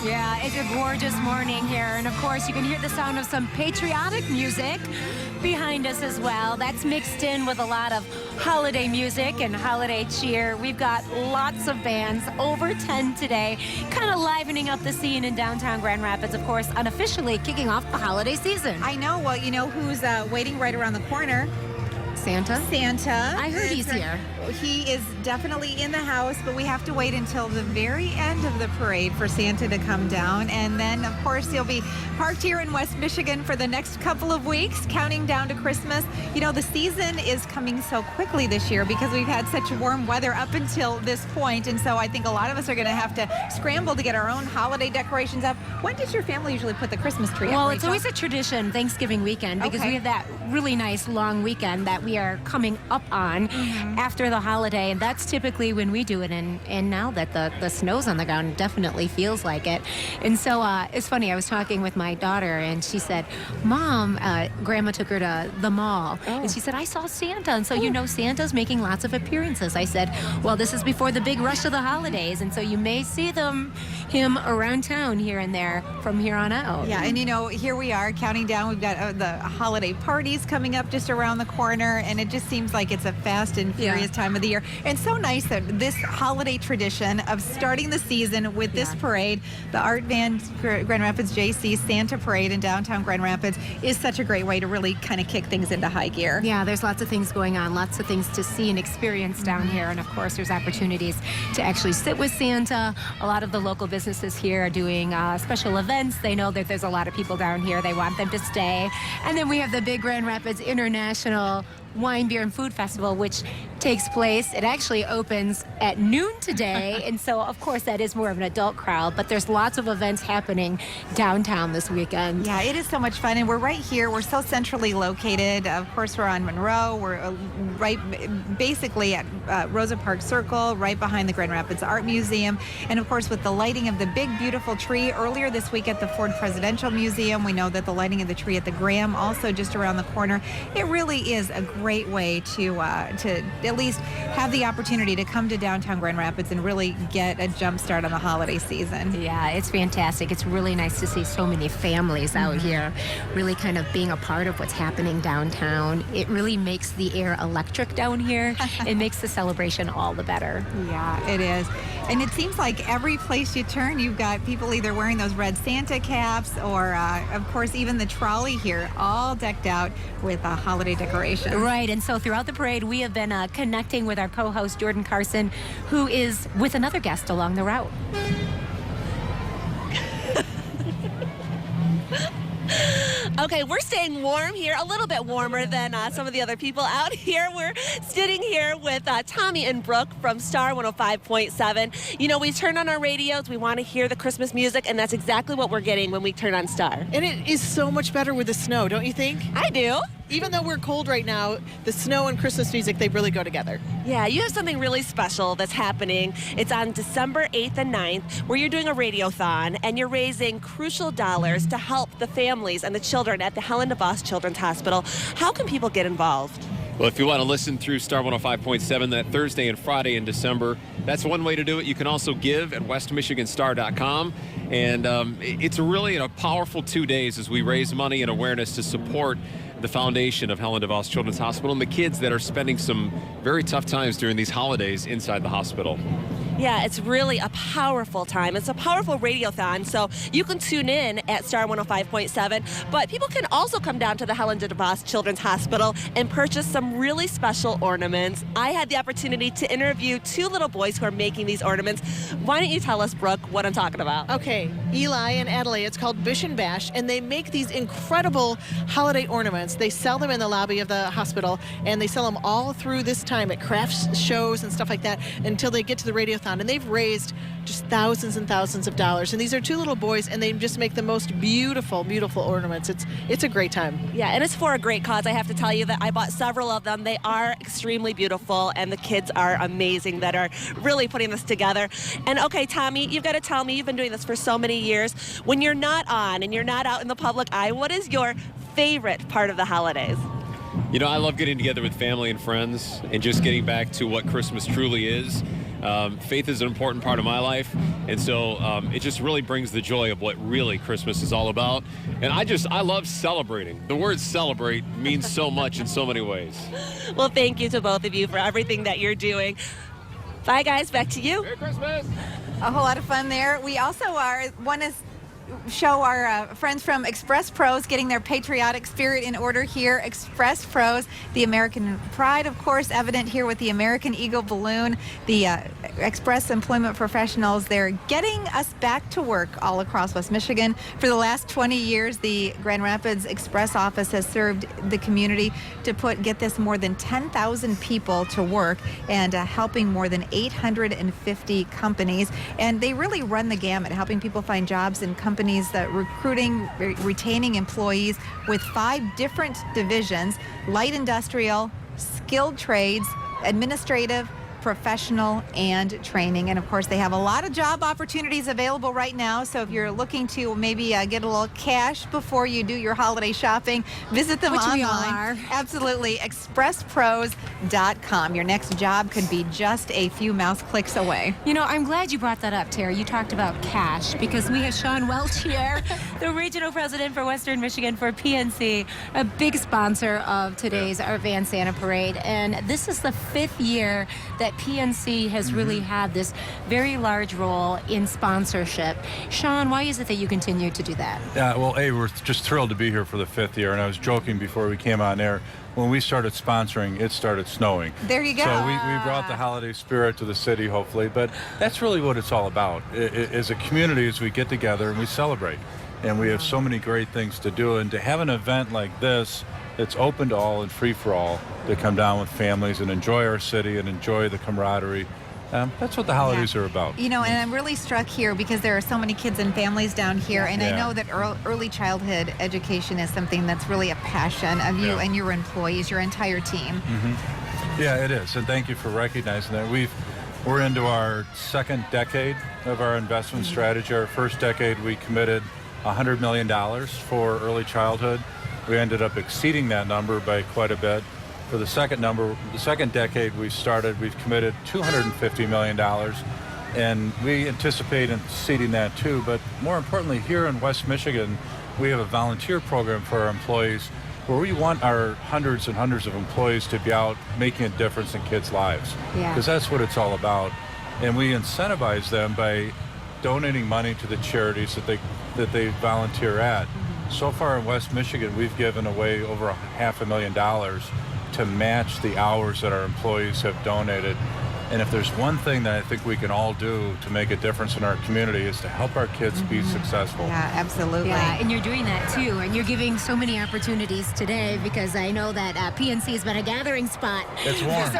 Yeah, it's a gorgeous morning here. And of course, you can hear the sound of some patriotic music behind us as well. That's mixed in with a lot of holiday music and holiday cheer. We've got lots of bands, over 10 today, kind of livening up the scene in downtown Grand Rapids, of course, unofficially kicking off the holiday season. I know. Well, you know who's waiting right around the corner? Santa? Santa. I heard he's here. He is definitely in the house, but we have to wait until the very end of the parade for Santa to come down. And then, of course, he'll be parked here in West Michigan for the next couple of weeks, counting down to Christmas. You know, the season is coming so quickly this year because we've had such warm weather up until this point. And so I think a lot of us are going to have to scramble to get our own holiday decorations up. When does your family usually put the Christmas tree up? Well, Rachel? it's always a tradition, Thanksgiving weekend, because Okay. we have that really nice long weekend that we are coming up on after the holiday, and that's typically when we do it. And now that the snow's on the ground, it definitely feels like it. And so it's funny, I was talking with my daughter, and she said, Mom, Grandma took her to the mall, and she said, I saw Santa. And so, you know, Santa's making lots of appearances. I said, well, this is before the big rush of the holidays, and so you may see him around town here and there from here on out. Yeah, and you know, here we are counting down. We've got the holiday parties coming up just around the corner, and it just seems like it's a fast and furious time of the year. And so nice that this holiday tradition of starting the season with this parade, the Art Van Grand Rapids JC Santa Parade in downtown Grand Rapids, is such a great way to really kind of kick things into high gear. Yeah, there's lots of things going on, lots of things to see and experience down here. And of course, there's opportunities to actually sit with Santa. A lot of the local businesses here are doing special events. They know that there's a lot of people down here. They want them to stay. And then we have the big Grand Rapids International Wine, Beer, and Food Festival, which takes place. It actually opens at noon today, and so of course that is more of an adult crowd, but there's lots of events happening downtown this weekend. Yeah, it is so much fun, and we're right here. We're so centrally located. Of course, we're on Monroe. We're right basically at Rosa Parks Circle, right behind the Grand Rapids Art Museum, and of course with the lighting of the big, beautiful tree earlier this week at the Ford Presidential Museum. We know that the lighting of the tree at the Graham also just around the corner. It really is a great way to at least have the opportunity to come to downtown Grand Rapids and really get a jump start on the holiday season. Yeah, it's fantastic. It's really nice to see so many families out here really kind of being a part of what's happening downtown. It really makes the air electric down here. It makes the celebration all the better. Yeah, it is. And it seems like every place you turn, you've got people either wearing those red Santa caps or, of course, even the trolley here, all decked out with holiday decorations. Right, and so throughout the parade, we have been connecting with our co-host, Jordan Carson, who is with another guest along the route. Okay, we're staying warm here, a little bit warmer than some of the other people out here. We're sitting here with Tommy and Brooke from Star 105.7. You know, we turn on our radios, we want to hear the Christmas music, and that's exactly what we're getting when we turn on Star. And it is so much better with the snow, don't you think? I do. Even though we're cold right now, the snow and Christmas music, they really go together. Yeah, you have something really special that's happening. It's on December 8th and 9th, where you're doing a radiothon, and you're raising crucial dollars to help the families and the children at the Helen DeVos Children's Hospital. How can people get involved? Well, if you want to listen through Star 105.7 that Thursday and Friday in December, that's one way to do it. You can also give at westmichiganstar.com. And it's really a powerful 2 days as we raise money and awareness to support the foundation of Helen DeVos Children's Hospital and the kids that are spending some very tough times during these holidays inside the hospital. Yeah, it's really a powerful time. It's a powerful radiothon, so you can tune in at Star 105.7, but people can also come down to the Helen DeVos Children's Hospital and purchase some really special ornaments. I had the opportunity to interview two little boys who are making these ornaments. Why don't you tell us, Brooke, what I'm talking about? Okay, Eli and Adelaide, it's called Bish and Bash, and they make these incredible holiday ornaments. They sell them in the lobby of the hospital, and they sell them all through this time at craft shows and stuff like that until they get to the radiothon. And they've raised just thousands and thousands of dollars. And these are two little boys, and they just make the most beautiful, beautiful ornaments. It's a great time. Yeah, and it's for a great cause. I have to tell you that I bought several of them. They are extremely beautiful, and the kids are amazing that are really putting this together. And okay, Tommy, you've got to tell me, you've been doing this for so many years. When you're not on and you're not out in the public eye, what is your favorite part of the holidays? You know, I love getting together with family and friends and just getting back to what Christmas truly is. Faith is an important part of my life, and so it just really brings the joy of what really Christmas is all about. And I love celebrating. The word celebrate means so much in so many ways. Well, thank you to both of you for everything that you're doing. Bye, guys. Back to you. Merry Christmas. A whole lot of fun there. We also want to show our friends from Express Pros getting their patriotic spirit in order here. Express Pros, the American pride, of course, evident here with the American Eagle balloon. The Express Employment Professionals, they're getting us back to work all across West Michigan. For the last 20 years, the Grand Rapids Express office has served the community to get this, more than 10,000 people to work and helping more than 850 companies. And they really run the gamut, helping people find jobs in companies, recruiting, retaining employees with 5 different divisions: light industrial, skilled trades, administrative, professional, and training. And of course, they have a lot of job opportunities available right now. So if you're looking to maybe get a little cash before you do your holiday shopping, visit them online. Which we all are. Absolutely. ExpressPros.com. Your next job could be just a few mouse clicks away. You know, I'm glad you brought that up, Terry. You talked about cash because we have Sean Welch here, the regional president for Western Michigan for PNC, a big sponsor of today's Art Van Santa Parade. And this is the 5th year that PNC has really had this very large role in sponsorship. Sean, why is it that you continue to do that? Yeah, well, we're just thrilled to be here for the 5th year. And I was joking before we came on air. When we started sponsoring, it started snowing. There you go. So we brought the holiday spirit to the city, hopefully. But that's really what it's all about. As a community, as we get together and we celebrate. And we have so many great things to do. And to have an event like this, it's open to all and free for all to come down with families and enjoy our city and enjoy the camaraderie. That's what the holidays are about. You know, and I'm really struck here because there are so many kids and families down here, and I know that early childhood education is something that's really a passion of you and your employees, your entire team. Yeah, it is, and thank you for recognizing that. We're into our 2nd decade of our investment strategy. Our first decade, we committed $100 million for early childhood. We ended up exceeding that number by quite a bit. For the second decade we've committed $250 million, and we anticipate exceeding that too. But more importantly, here in West Michigan, we have a volunteer program for our employees where we want our hundreds and hundreds of employees to be out making a difference in kids' lives. Because that's what it's all about. And we incentivize them by donating money to the charities that they volunteer at. So far in West Michigan, we've given away over $500,000 to match the hours that our employees have donated. And if there's one thing that I think we can all do to make a difference in our community is to help our kids be successful. Yeah, absolutely. Yeah, and you're doing that too. And you're giving so many opportunities today because I know that PNC has been a gathering spot. It's warm.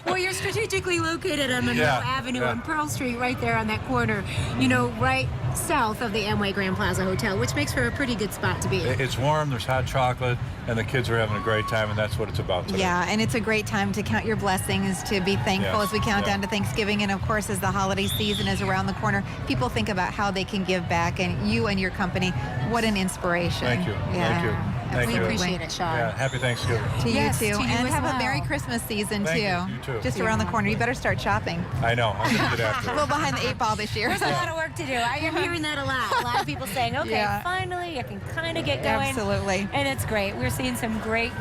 Well, you're strategically located on Monroe Avenue and Pearl Street right there on that corner, you know, right south of the Amway Grand Plaza Hotel, which makes for a pretty good spot to be in. It's warm, there's hot chocolate, and the kids are having a great time, and that's what it's about today. Yeah, and it's a great time to count your blessings, to be thankful as we count down to Thanksgiving. And of course, as the holiday season is around the corner, people think about how they can give back, and you and your company, what an inspiration. Thank you. Yeah. Thank you. We appreciate it, Sean. Yeah, happy Thanksgiving. To you too. To you and as have well. a Merry Christmas season Thank too. you too. Just around the corner. You better start shopping. I know. I'm going to get after A it. little behind the 8 ball this year. There's a lot of work to do. I am hearing that a lot. A lot of people saying, okay, finally I can kind of get going. Absolutely. And it's great. We're seeing some great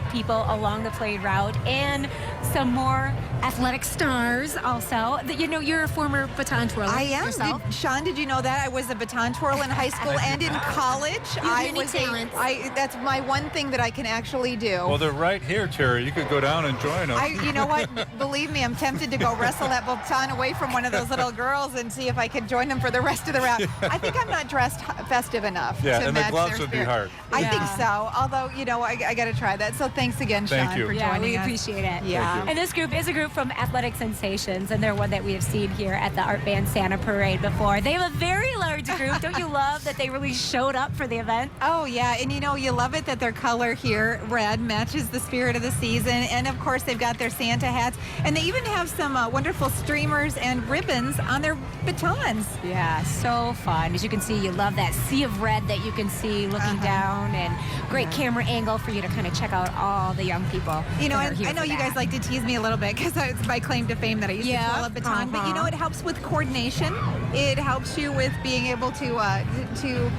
people along the parade route and some more athletic stars also. You know, you're a former baton twirler. I am. yourself. Sean, did you know that? I was a baton twirler in high school and in college. That's my one thing that I can actually do. Well, they're right here, Terry. You could go down and join them. You know what? Believe me, I'm tempted to go wrestle that baton away from one of those little girls and see if I could join them for the rest of the route. I think I'm not dressed festive enough to and match the gloves their would be spirit. hard. I think so. Although, you know, I got to try that. So thanks again, Thank Sean, you. for Yeah, joining we us. appreciate it. Yeah. And this group is a group from Athletic Sensations, and they're one that we have seen here at the Art Van Santa Parade before. They have a very large group. Don't you love that they really showed up for the event? Oh, yeah. And, you know, you love it that their color here, red, matches the spirit of the season. And, of course, they've got their Santa hats. And they even have some wonderful streamers and ribbons on their batons. Yeah, so fun. As you can see, you love that sea of red that you can see looking down, and great camera angle for you to kind of check out all the young people. You know, that are here I know for you that. guys like to tease me a little bit because it's my claim to fame that I used to twirl a baton. But, you know, it helps with coordination. It helps you with being able to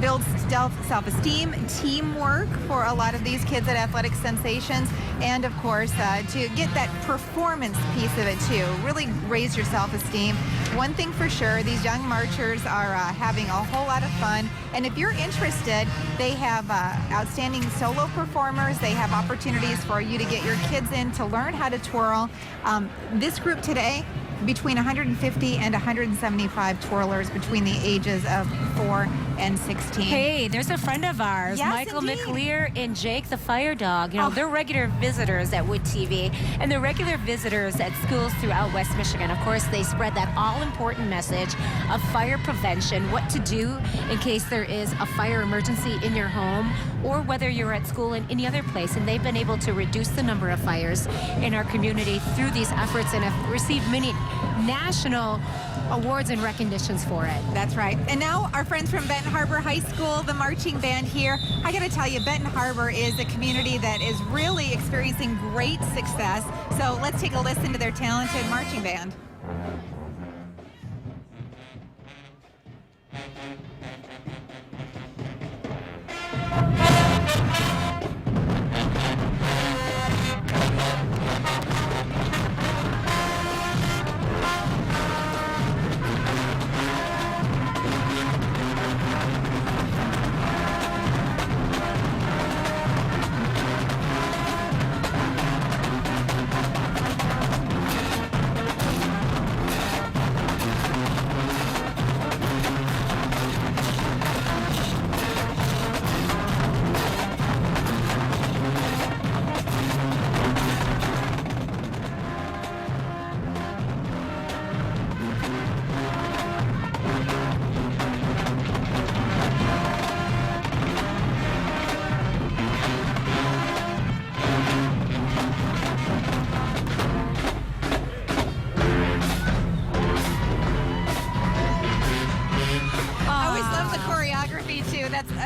builds self-esteem, teamwork for a lot of these kids at Athletic Sensations, and of course to get that performance piece of it too. Really raise your self-esteem. One thing for sure, these young marchers are having a whole lot of fun, and if you're interested, they have outstanding solo performers. They have opportunities for you to get your kids in to learn how to twirl. This group today, between 150 and 175 twirlers between the ages of 4 and 16. Hey, there's a friend of ours, Yes, Michael indeed. McLear and Jake the Fire Dog. You know, they're regular visitors at Wood TV, and they're regular visitors at schools throughout West Michigan. Of course, they spread that all-important message of fire prevention, what to do in case there is a fire emergency in your home, or whether you're at school in any other place. And they've been able to reduce the number of fires in our community through these efforts and have received many national awards and recognitions for it. That's right. And now our friends from Benton Harbor High School, the marching band here. I got to tell you, Benton Harbor is a community that is really experiencing great success. So let's take a listen to their talented marching band.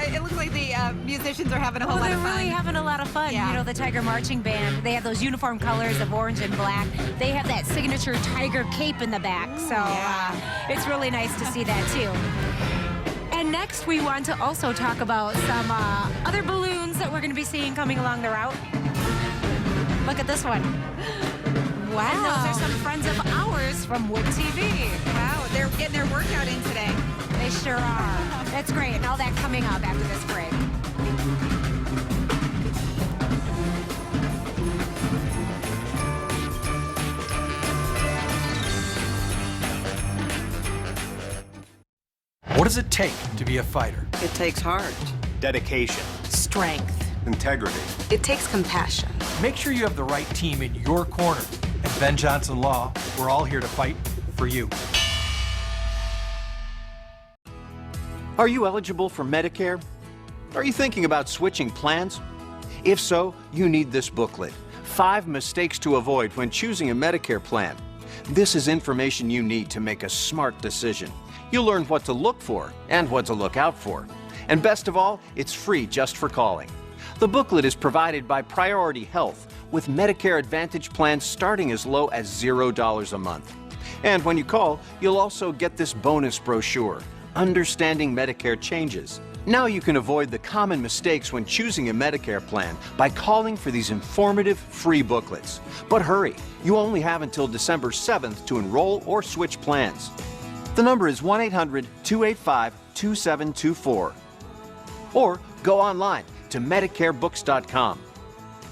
It looks like the musicians are having a whole lot of fun. They're really having a lot of fun. Yeah. You know, the Tiger Marching Band, they have those uniform colors of orange and black. They have that signature tiger cape in the back. So it's really nice to see that too. And next we want to also talk about some other balloons that we're going to be seeing coming along the route. Look at this one. Wow. And those are some friends of ours from Wood TV. Wow, they're getting their workout in today. They sure are. That's great. And all that coming up after this break. What does it take to be a fighter? It takes heart, dedication, strength. integrity. It takes compassion. Make sure you have the right team in your corner. At Ben Johnson Law, we're all here to fight for you. Are you eligible for Medicare? Are you thinking about switching plans? If so, you need this booklet, 5 Mistakes to Avoid When Choosing a Medicare Plan. This is information you need to make a smart decision. You'll learn what to look for and what to look out for. And best of all, it's free just for calling. The booklet is provided by Priority Health with Medicare Advantage plans starting as low as $0 a month. And when you call, you'll also get this bonus brochure, Understanding Medicare Changes. Now you can avoid the common mistakes when choosing a Medicare plan by calling for these informative free booklets. But hurry, you only have until December 7th to enroll or switch plans. The number is 1-800-285-2724. Or go online to MedicareBooks.com.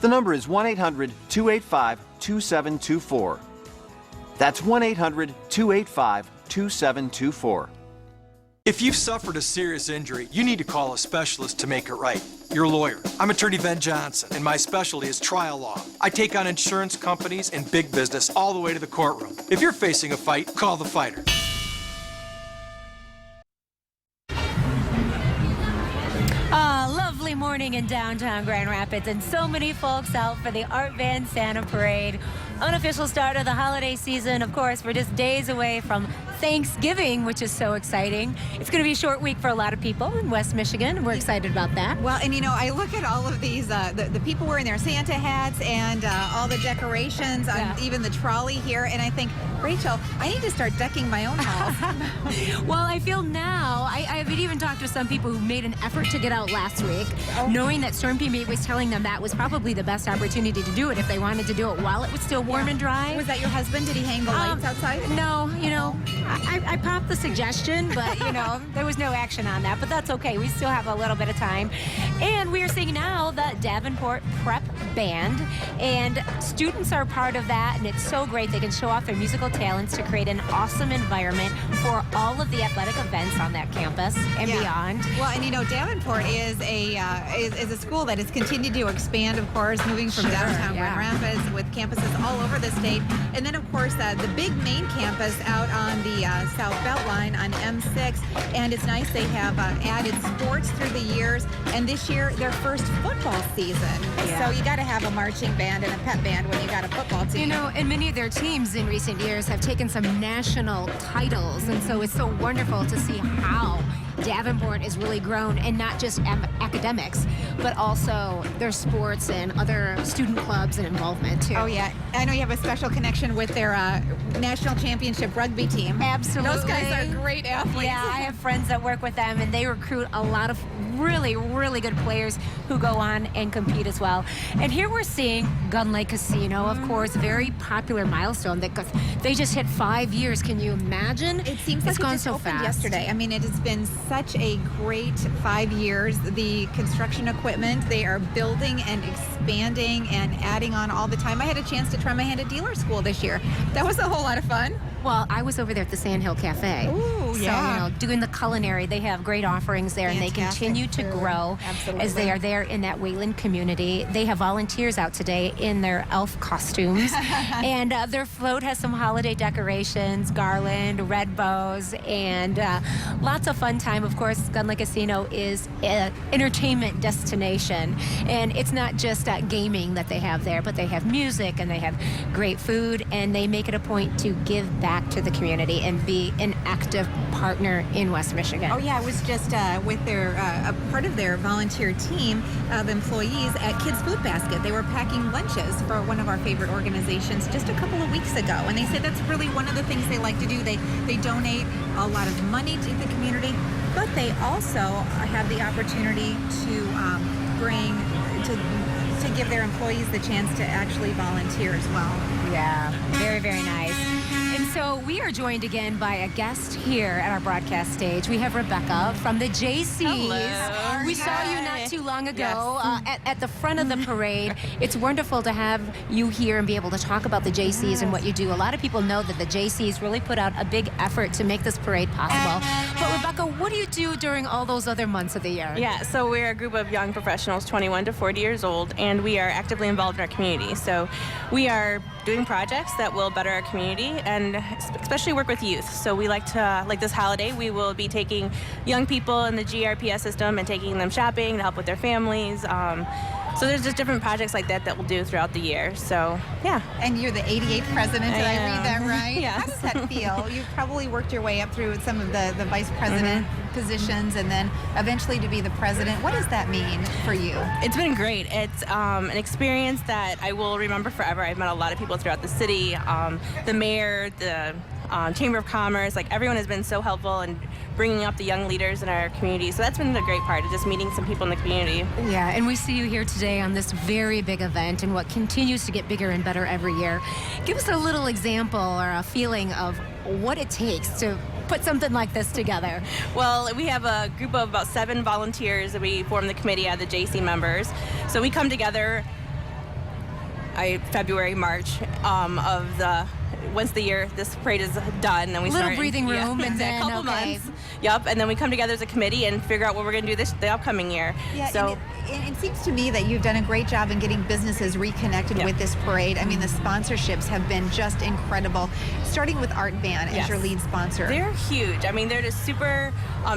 The number is 1-800-285-2724. That's 1-800-285-2724. If you've suffered a serious injury, you need to call a specialist to make it right. Your lawyer. I'm attorney Ben Johnson, and my specialty is trial law. I take on insurance companies and big business all the way to the courtroom. If you're facing a fight, call the fighter. Lovely morning in downtown Grand Rapids, and so many folks out for the Art Van Santa Parade. Unofficial start of the holiday season. Of course, we're just days away from Thanksgiving, which is so exciting. It's going to be a short week for a lot of people in West Michigan. We're excited about that. Well, and I look at all of these, the people wearing their Santa hats and all the decorations, even the trolley here, and I think, Rachel, I need to start decking my own house. Well, I feel now, I've even talked to some people who made an effort to get out last week, knowing that Storm Team 8 was telling them that was probably the best opportunity to do it if they wanted to do it while it was still warm and dry. Was that your husband? Did he hang the lights outside? No, I popped the suggestion, but there was no action on that. But that's okay. We still have a little bit of time. And we are seeing now the Davenport Prep Band, and students are part of that, and it's so great. They can show off their musical talents to create an awesome environment for all of the athletic events on that campus and beyond. Well, and Davenport is a school that has continued to expand, of course, moving from downtown Grand Rapids with campuses all over the state. And then, of course, the big main campus out on the South Beltline on M6. And it's nice they have added sports through the years. And this year, their first football season. Yeah. So you got to have a marching band and a pep band when you got a football team. And many of their teams in recent years have taken some national titles. And so it's so wonderful to see how Davenport is really grown, and not just academics, but also their sports and other student clubs and involvement too. Oh yeah, I know you have a special connection with their national championship rugby team. Absolutely. Those guys are great athletes. Yeah, I have friends that work with them, and they recruit a lot of really, really good players who go on and compete as well. And here we're seeing Gun Lake Casino, of course, very popular milestone that they just hit 5 years. Can you imagine? It seems like it's gone just so opened fast. Yesterday. I mean, it has been such a great 5 years. The construction equipment, they are building and expanding and adding on all the time. I had a chance to try my hand at dealer school this year. That was a whole lot of fun. Well, I was over there at the Sandhill Cafe. Ooh, so, doing the culinary, they have great offerings there. Fantastic and they continue to grow as they are there in that Wayland community. They have volunteers out today in their elf costumes. And their float has some holiday decorations, garland, red bows, and lots of fun time. Of course, Gun Lake Casino is an entertainment destination. And it's not just gaming that they have there, but they have music and they have great food, and they make it a point to give back to the community and be an active partner in West Michigan. Oh yeah, I was just with their a part of their volunteer team of employees at Kids Food Basket. They were packing lunches for one of our favorite organizations just a couple of weeks ago, and they said that's really one of the things they like to do. They donate a lot of money to the community, but they also have the opportunity to give their employees the chance to actually volunteer as well. Yeah, very, very nice. And so we are joined again by a guest here at our broadcast stage. We have Rebecca from the JCs. Hello. We saw you not too long ago at the front of the parade. It's wonderful to have you here and be able to talk about the JCs and what you do. A lot of people know that the JCs really put out a big effort to make this parade possible. But Rebecca, what do you do during all those other months of the year? Yeah, so we're a group of young professionals, 21 to 40 years old, and we are actively involved in our community. So we are doing projects that will better our community and especially work with youth. So we like this holiday, we will be taking young people in the GRPS system and taking them shopping to help with their families. So there's just different projects like that we'll do throughout the year. So, yeah. And you're the 88th president, did I read that right? Yes. How does that feel? You've probably worked your way up through some of the vice president positions and then eventually to be the president. What does that mean for you? It's been great. It's an experience that I will remember forever. I've met a lot of people throughout the city, the mayor, the Chamber of Commerce, everyone has been so helpful in bringing up the young leaders in our community. So that's been the great part of just meeting some people in the community. Yeah, and we see you here today on this very big event and what continues to get bigger and better every year. Give us a little example or a feeling of what it takes to put something like this together. Well, we have a group of about 7 volunteers that we form the committee of the JC members. So we come together February, March once the year this parade is done, then we little start breathing room and then a couple months. Yep, and then we come together as a committee and figure out what we're going to do the upcoming year. Yeah, so and it seems to me that you've done a great job in getting businesses reconnected with this parade. I mean, the sponsorships have been just incredible, starting with Art Van as your lead sponsor. They're huge. I mean, they're just super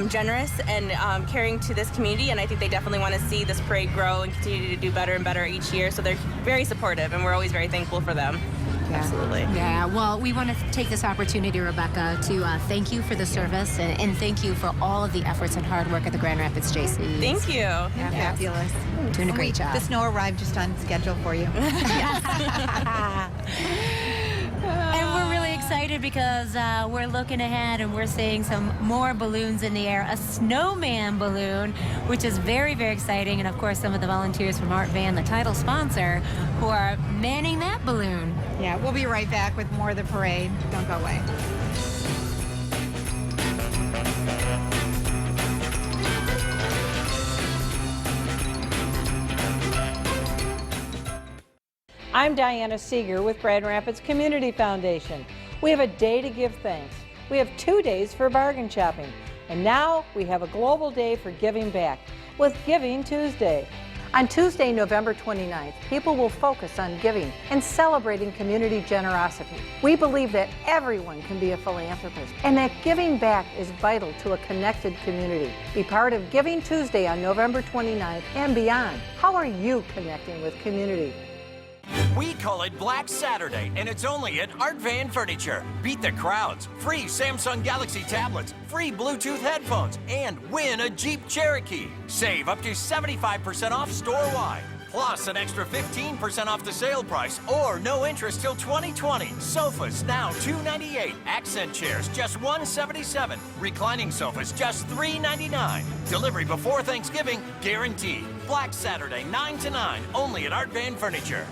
generous and caring to this community, and I think they definitely want to see this parade grow and continue to do better and better each year. So they're very supportive, and we're always very thankful for them. Absolutely. Yeah, well, we want to take this opportunity, Rebecca, to thank you for the service and thank you for all of the efforts and hard work at the Grand Rapids JCs. Thank you. Yeah, fabulous. Doing a great job. The snow arrived just on schedule for you. And we're really excited because we're looking ahead and we're seeing some more balloons in the air. A snowman balloon, which is very, very exciting. And of course, some of the volunteers from Art Van, the title sponsor, who are manning that balloon. Yeah, we'll be right back with more of the parade. Don't go away. I'm Diana Seeger with Grand Rapids Community Foundation. We have a day to give thanks. We have 2 days for bargain shopping. And now we have a global day for giving back with Giving Tuesday. On Tuesday, November 29th, people will focus on giving and celebrating community generosity. We believe that everyone can be a philanthropist and that giving back is vital to a connected community. Be part of Giving Tuesday on November 29th and beyond. How are you connecting with community? We call it Black Saturday, and it's only at Art Van Furniture. Beat the crowds. Free Samsung Galaxy tablets, free Bluetooth headphones, and win a Jeep Cherokee. Save up to 75% off store-wide. Plus an extra 15% off the sale price or no interest till 2020. Sofas now $298. Accent chairs just $177. Reclining sofas just $399. Delivery before Thanksgiving guaranteed. Black Saturday 9 to 9 only at Art Van Furniture.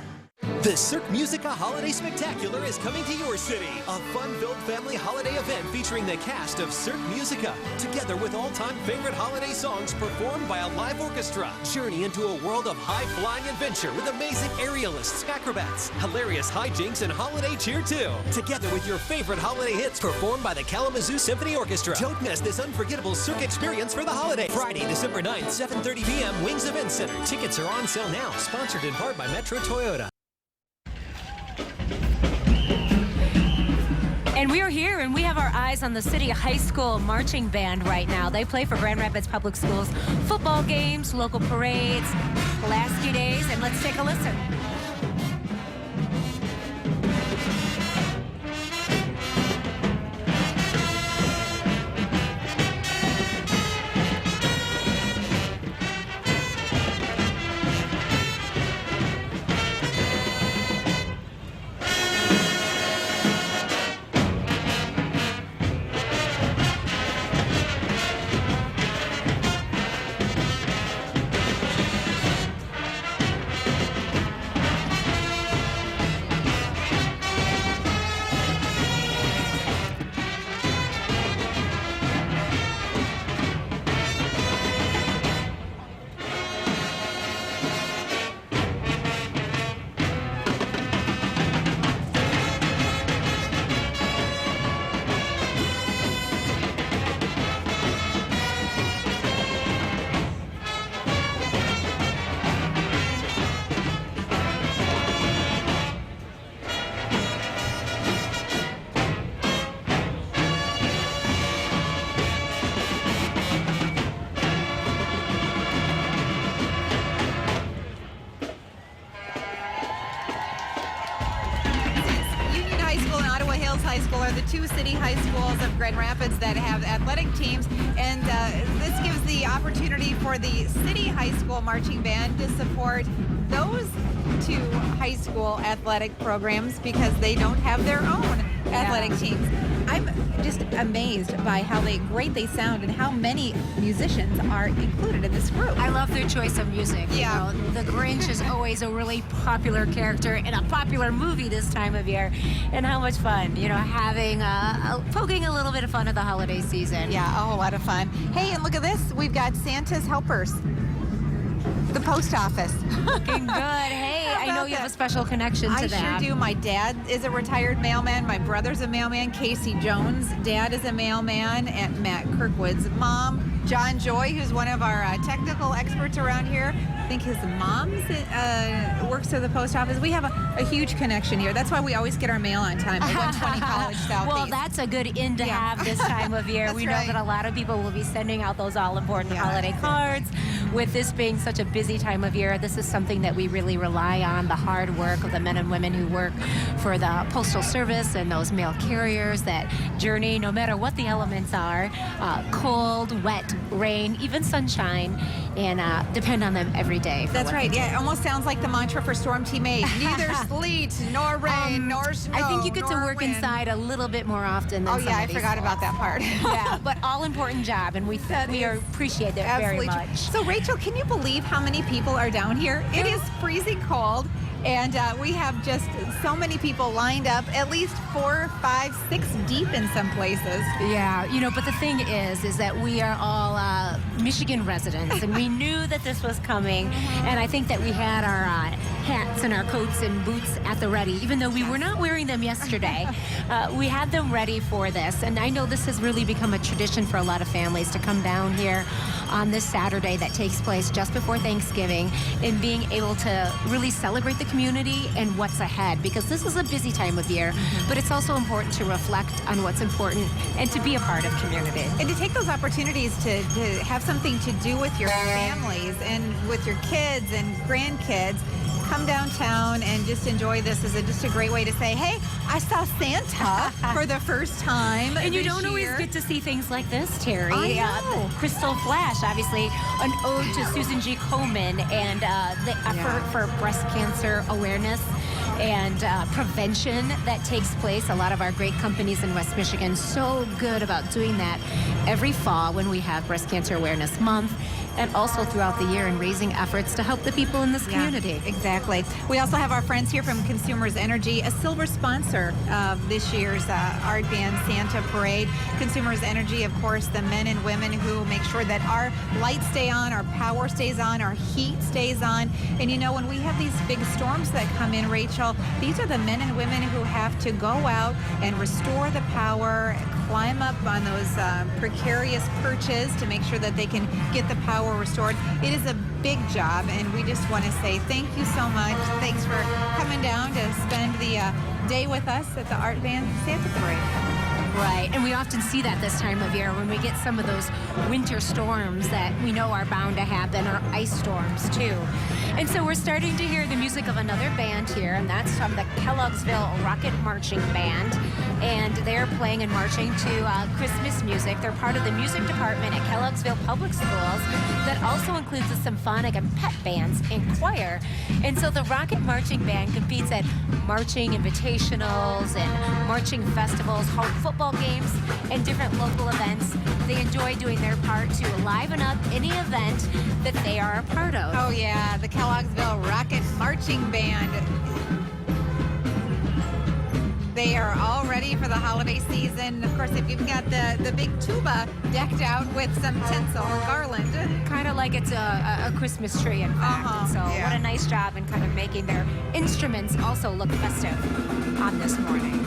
The Cirque Musica Holiday Spectacular is coming to your city. A fun-filled family holiday event featuring the cast of Cirque Musica, together with all-time favorite holiday songs performed by a live orchestra. Journey into a world of high-flying adventure with amazing aerialists, acrobats, hilarious hijinks, and holiday cheer too. Together with your favorite holiday hits performed by the Kalamazoo Symphony Orchestra. Don't miss this unforgettable Cirque experience for the holidays. Friday, December 9th, 7:30 p.m. Wings Event Center. Tickets are on sale now. Sponsored in part by Metro Toyota. And we are here, and we have our eyes on the City High School Marching Band right now. They play for Grand Rapids Public Schools football games, local parades, Pulaski Days, and let's take a listen. High School are the two city high schools of Grand Rapids that have athletic teams, and this gives the opportunity for the City High School Marching Band to support those two high school athletic programs because they don't have their own athletic teams. I'm just amazed by how great they sound and how many musicians are included in this group. I love their choice of music. Yeah. You know, the Grinch is always a really popular character in a popular movie this time of year. And how much fun, you know, having, poking a little bit of fun at the holiday season. Yeah, a whole lot of fun. Hey, and look at this. We've got Santa's helpers. The post office. Looking good. Hey, I know you have a special connection to that. I sure do. My dad is a retired mailman. My brother's a mailman. Casey Jones' dad is a mailman. And Matt Kirkwood's mom, John Joy, who's one of our technical experts around here, think his mom's works at the post office. We have a huge connection here. That's why we always get our mail on time at 120 College Southeast. Well, that's a good in to have this time of year. We know that a lot of people will be sending out those all-important holiday cards. With this being such a busy time of year, this is something that we really rely on, the hard work of the men and women who work for the Postal Service and those mail carriers that journey, no matter what the elements are, cold, wet, rain, even sunshine, and depend on them every day. That's right. Yeah, it almost sounds like the mantra for Storm Team 8. Neither sleet, nor rain, nor snow, I think you get to nor work wind. inside a little bit more often than Oh, yeah, I somebody forgot else. about that part. Yeah, but all-important job, and we appreciate it very much. So, Rachel, can you believe how many people are down here? It is freezing cold, and we have just so many people lined up, at least 4, 5, 6 deep in some places. Yeah, but the thing is that we are all Michigan residents, and we knew that this was coming, and I think that we had our hats and our coats and boots at the ready, even though we were not wearing them yesterday. We had them ready for this, and I know this has really become a tradition for a lot of families to come down here on this Saturday that takes place just before Thanksgiving, and being able to really celebrate the community and what's ahead, because this is a busy time of year, but it's also important to reflect on what's important and to be a part of community. And to take those opportunities to have something to do with your families and with your kids and grandkids. Come downtown and just enjoy this as just a great way to say, hey, I saw Santa for the first time. And you this don't always year. get to see things like this, Terry. I know. The Crystal Flash, obviously, an ode to Susan G. Komen and the effort for breast cancer awareness and prevention that takes place. A lot of our great companies in West Michigan so good about doing that every fall when we have Breast Cancer Awareness Month, and also throughout the year in raising efforts to help the people in this community. Exactly. We also have our friends here from Consumers Energy, a silver sponsor of this year's Art Band Santa Parade. Consumers Energy, of course, the men and women who make sure that our lights stay on, our power stays on, our heat stays on. And when we have these big storms that come in, Rachel, these are the men and women who have to go out and restore the power, climb up on those precarious perches to make sure that they can get the power restored. It is a big job, and we just want to say thank you so much. Thanks for coming down to spend the day with us at the Art Band Santa Parade. Right, and we often see that this time of year when we get some of those winter storms that we know are bound to happen, or ice storms too. And so we're starting to hear the music of another band here, and that's from the Kellogg'sville Rocket Marching Band. And they're playing and marching to Christmas music. They're part of the music department at Kellogg'sville Public Schools that also includes the symphonic and pep bands and choir. And so the Rocket Marching Band competes at marching invitationals and marching festivals, home football games, and different local events. They enjoy doing their part to liven up any event that they are a part of. Oh yeah, the Kellogg'sville Rocket Marching Band. They are all ready for the holiday season. Of course, if you've got the big tuba decked out with some tinsel and garland. Kind of like it's a Christmas tree, in fact. And so what a nice job in kind of making their instruments also look festive on this morning.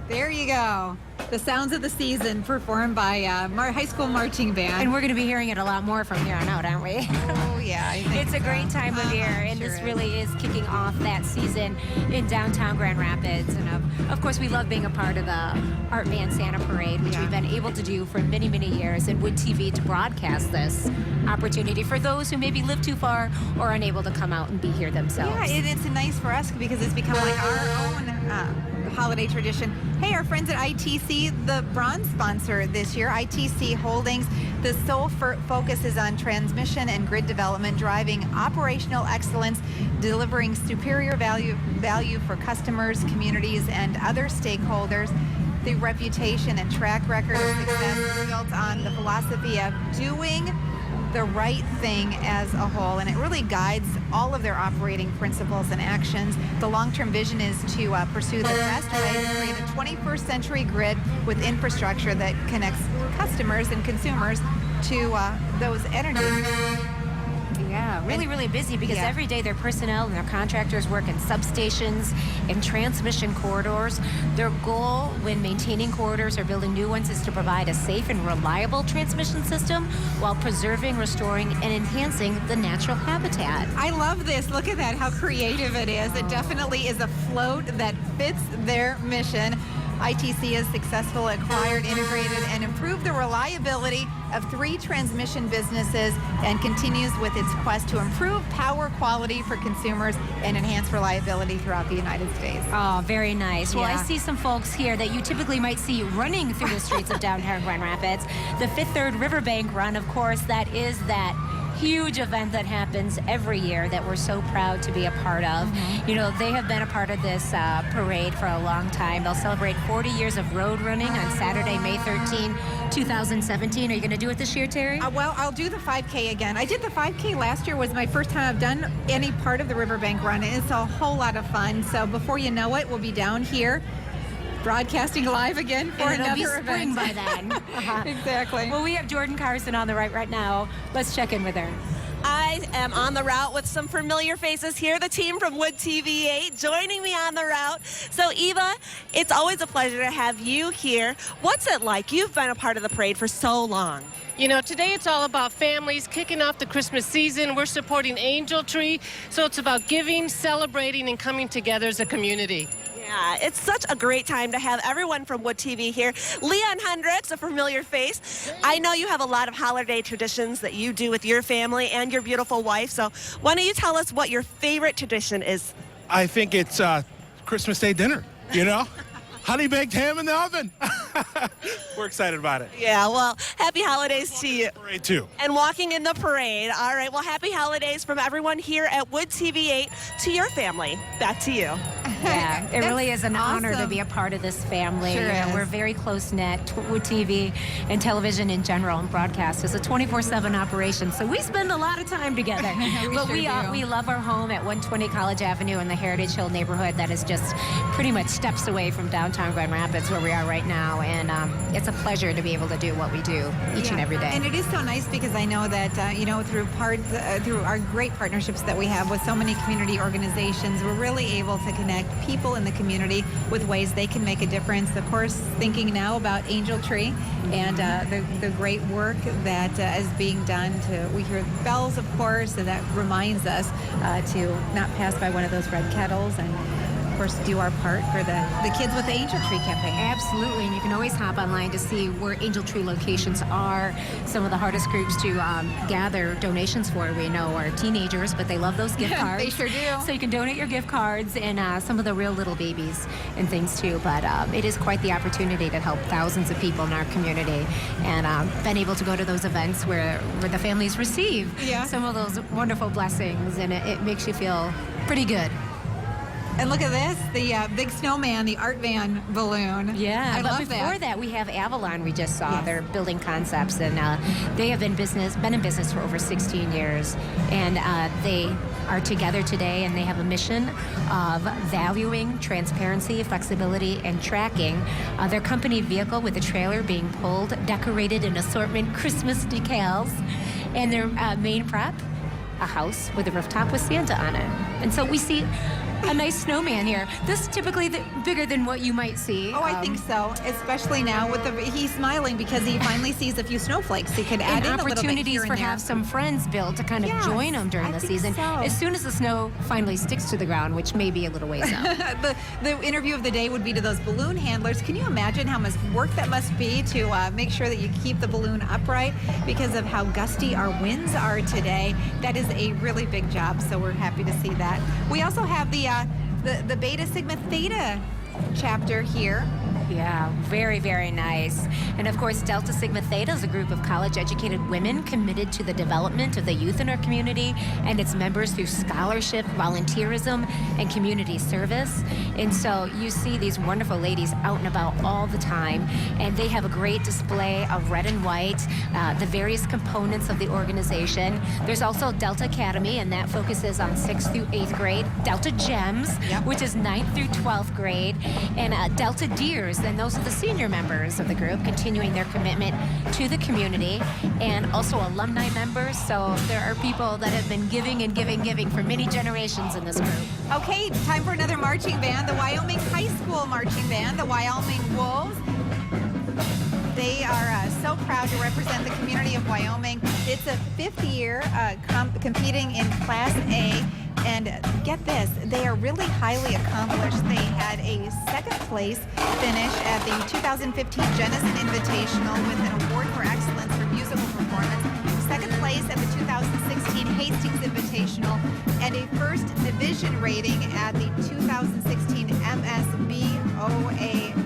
There you go. The sounds of the season performed by high school marching band. And we're going to be hearing it a lot more from here on out, aren't we? Oh, yeah. I think it's a great time of year, and this really is kicking off that season in downtown Grand Rapids. And of course, we love being a part of the Art Band Santa Parade, which we've been able to do for many, many years, and Wood TV to broadcast this opportunity for those who maybe live too far or unable to come out and be here themselves. Yeah, it's nice for us because it's become like our own holiday tradition. Hey, our friends at ITC, the bronze sponsor this year, ITC Holdings, the sole focus is on transmission and grid development, driving operational excellence, delivering superior value for customers, communities, and other stakeholders. The reputation and track record of success is built on the philosophy of doing the right thing as a whole, and it really guides all of their operating principles and actions. The long-term vision is to pursue the best way to create a 21st century grid with infrastructure that connects customers and consumers to those energies. Yeah, really, really busy because every day their personnel and their contractors work in substations, in transmission corridors. Their goal when maintaining corridors or building new ones is to provide a safe and reliable transmission system while preserving, restoring, and enhancing the natural habitat. I love this. Look at that, how creative it is. It definitely is a float that fits their mission. ITC has successfully acquired, integrated, and improved the reliability of 3 transmission businesses and continues with its quest to improve power quality for consumers and enhance reliability throughout the United States. Oh, very nice. Well, I Yeah. see some folks here that you typically might see running through the streets of downtown Grand Rapids. The Fifth Third Riverbank Run, of course, that is that huge event that happens every year that we're so proud to be a part of. You know, they have been a part of this parade for a long time. They'll celebrate 40 years of road running on Saturday, May 13, 2017. Are you going to do it this year, Terry? Well, I'll do the 5K again. I did the 5K last year. Was my first time I've done any part of the Riverbank Run. It's a whole lot of fun. So before you know it, we'll be down here broadcasting live again for And it'll be another spring event. by then. Exactly. Well, we have Jordan Carson on the right now. Let's check in with her. I am on the route with some familiar faces here, the team from Wood TV8 joining me on the route. So Eva, it's always a pleasure to have you here. What's it like? You've been a part of the parade for so long. You know, today it's all about families kicking off the Christmas season. We're supporting Angel Tree, so it's about giving, celebrating, and coming together as a community. Yeah, it's such a great time to have everyone from Wood TV here. Leon Hendricks, a familiar face. I know you have a lot of holiday traditions that you do with your family and your beautiful wife. So why don't you tell us what your favorite tradition is? I think it's Christmas Day dinner, you know? Honey baked ham in the oven. We're excited about it. Yeah, well, happy holidays to you. Parade too. And walking in the parade. All right, well, happy holidays from everyone here at Wood TV8 to your family. Back to you. Yeah, it really is an honor to awesome. be a part of this family. Sure You know, is. we're very close-knit. Wood TV and television in general and broadcast is a 24/7 operation, so we spend a lot of time together. But sure do. we love our home at 120 College Avenue in the Heritage Hill neighborhood that is just pretty much steps away from downtown Grand Rapids where we are right now, and it's a pleasure to be able to do what we do each and every day. And it is so nice because I know that, through our great partnerships that we have with so many community organizations, we're really able to connect people in the community with ways they can make a difference. Of course, thinking now about Angel Tree and the great work that is being done. We hear bells, of course, and that reminds us to not pass by one of those red kettles and, of course, do our part for the Kids with the Angel Tree campaign. Absolutely, and you can always hop online to see where Angel Tree locations are. Some of the hardest groups to gather donations for, we know, are teenagers, but they love those gift cards. They sure do. So you can donate your gift cards and some of the real little babies and things too. But it is quite the opportunity to help thousands of people in our community, and been able to go to those events where the families receive some of those wonderful blessings, and it makes you feel pretty good. And look at this, the big snowman, the art van balloon. Yeah, I but love before that, we have Avalon. We just saw their building concepts, and they have been in business for over 16 years, and they are together today, and they have a mission of valuing transparency, flexibility, and tracking. Their company vehicle with a trailer being pulled, decorated in assortment Christmas decals, and their main prop, a house with a rooftop with Santa on it. And so we see a nice snowman here. This is typically bigger than what you might see. Oh, I think so. Especially now with he's smiling because he finally sees a few snowflaks. He could add and in a little bit opportunities here and for there. have some friends build to kind of join them during the season. so. As soon as the snow finally sticks to the ground, which may be a little ways out. the interview of the day would be to those balloon handlers. Can you imagine how much work that must be to make sure that you keep the balloon upright because of how gusty our winds are today? That is a really big job, so we're happy to see that. We also have the Beta Sigma Theta chapter here. Yeah, very, very nice. And of course, Delta Sigma Theta is a group of college-educated women committed to the development of the youth in our community and its members through scholarship, volunteerism, and community service. And so you see these wonderful ladies out and about all the time, and they have a great display of red and white, the various components of the organization. There's also Delta Academy, and that focuses on 6th through 8th grade. Delta Gems, which is 9th through 12th grade, and Delta Deers, members, and those are the senior members of the group, continuing their commitment to the community, and also alumni members. So there are people that have been giving and giving for many generations in this group. Okay, time for another marching band, the Wyoming High School Marching Band, the Wyoming Wolves. They are so proud to represent the community of Wyoming. It's a 5th year competing in Class A. And get this, they are really highly accomplished. They had a 2nd place finish at the 2015 Jenison Invitational with an award for excellence for musical performance. 2nd place at the 2016 Hastings Invitational, and a 1st division rating at the 2016 MSBOA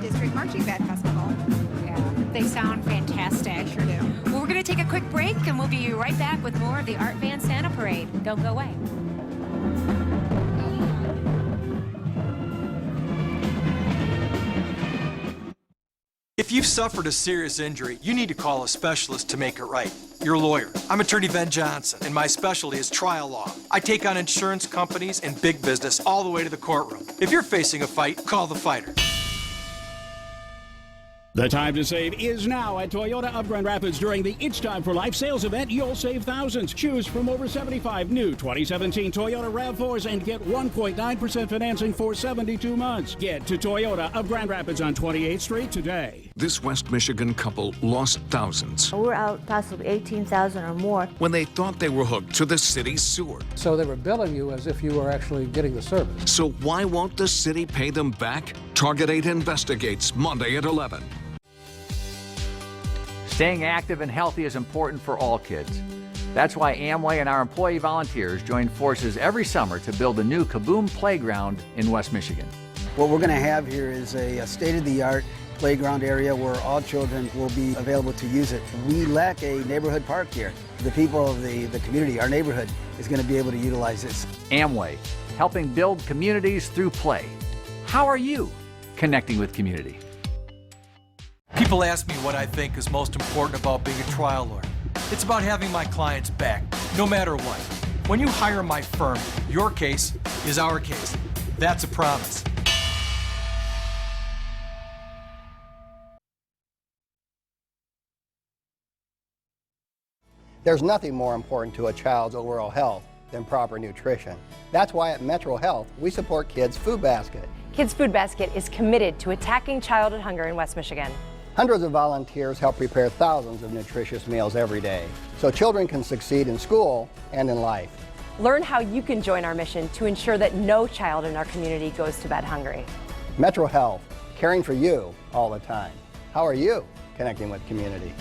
District Marching Band Festival. They sound fantastic. Sure do. Well, we're going to take a quick break, and we'll be right back with more of the Art Van Santa Parade. Don't go away. If you've suffered a serious injury, you need to call a specialist to make it right. Your lawyer. I'm attorney Ben Johnson, and my specialty is trial law. I take on insurance companies and big business all the way to the courtroom. If you're facing a fight, call the fighter. The time to save is now at Toyota of Grand Rapids. During the It's Time for Life sales event, you'll save thousands. Choose from over 75 new 2017 Toyota RAV4s and get 1.9% financing for 72 months. Get to Toyota of Grand Rapids on 28th Street today. This West Michigan couple lost thousands We're out possibly 18,000 or more. when they thought they were hooked to the city's sewer. So they were billing you as if you were actually getting the service. So why won't the city pay them back? Target 8 investigates Monday at 11. Staying active and healthy is important for all kids. That's why Amway and our employee volunteers join forces every summer to build a new Kaboom playground in West Michigan. What we're going to have here is a state-of-the-art playground area where all children will be available to use it. We lack a neighborhood park here. The people of the community, our neighborhood, is going to be able to utilize this. Amway, helping build communities through play. How are you connecting with community? People ask me what I think is most important about being a trial lawyer. It's about having my clients back, no matter what. When you hire my firm, your case is our case. That's a promise. There's nothing more important to a child's overall health than proper nutrition. That's why at Metro Health, we support Kids Food Basket. Kids Food Basket is committed to attacking childhood hunger in West Michigan. Hundreds of volunteers help prepare thousands of nutritious meals every day, so children can succeed in school and in life. Learn how you can join our mission to ensure that no child in our community goes to bed hungry. Metro Health, caring for you all the time. How are you connecting with community?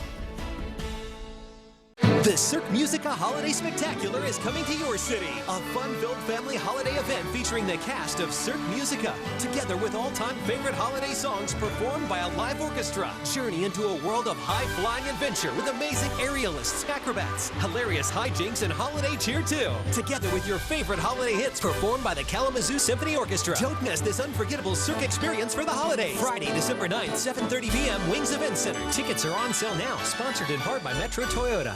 The Cirque Musica Holiday Spectacular is coming to your city. A fun-filled family holiday event featuring the cast of Cirque Musica, together with all-time favorite holiday songs performed by a live orchestra. Journey into a world of high-flying adventure with amazing aerialists, acrobats, hilarious hijinks, and holiday cheer too. Together with your favorite holiday hits performed by the Kalamazoo Symphony Orchestra. Don't miss this unforgettable Cirque experience for the holidays. Friday, December 9th, 7:30 p.m. Wings Event Center. Tickets are on sale now. Sponsored in part by Metro Toyota.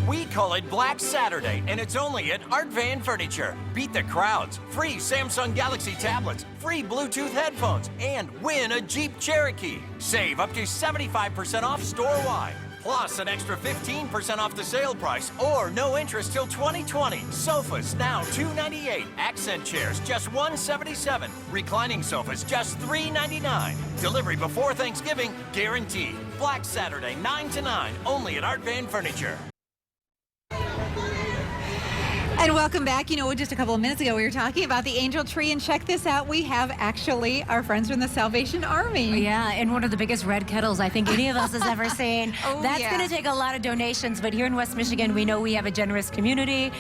We call it Black Saturday, and it's only at Art Van Furniture. Beat the crowds. Free Samsung Galaxy tablets, free Bluetooth headphones, and win a Jeep Cherokee. Save up to 75% off store-wide. Plus an extra 15% off the sale price, or no interest till 2020. Sofas now $298. Accent chairs just $177. Reclining sofas just $399. Delivery before Thanksgiving guaranteed. Black Saturday 9 to 9, only at Art Van Furniture. And welcome back. You know, just a couple of minutes ago, we were talking about the angel tree, and check this out. We have actually our friends from the Salvation Army. Yeah, and one of the biggest red kettles I think any of us has ever seen. That's yeah. going to take a lot of donations, but here in West Michigan, we know we have a generous community,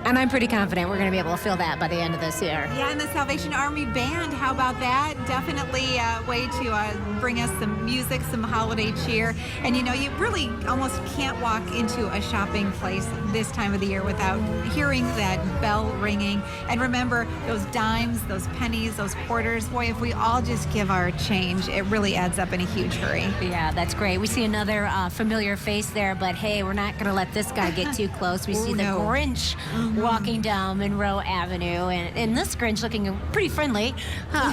and I'm pretty confident we're going to be able to fill that by the end of this year. Yeah, and the Salvation Army Band, how about that? Definitely a way to bring us some music, some holiday cheer. And you know, you really almost can't walk into a shopping place this time of the year without hearing that bell ringing. And remember, those dimes, those pennies, those quarters, boy, if we all just give our change, it really adds up in a huge hurry. Yeah, that's great. We see another familiar face there, but hey, we're not going to let this guy get too close. We see the Grinch walking down Monroe Avenue, and this Grinch looking pretty friendly,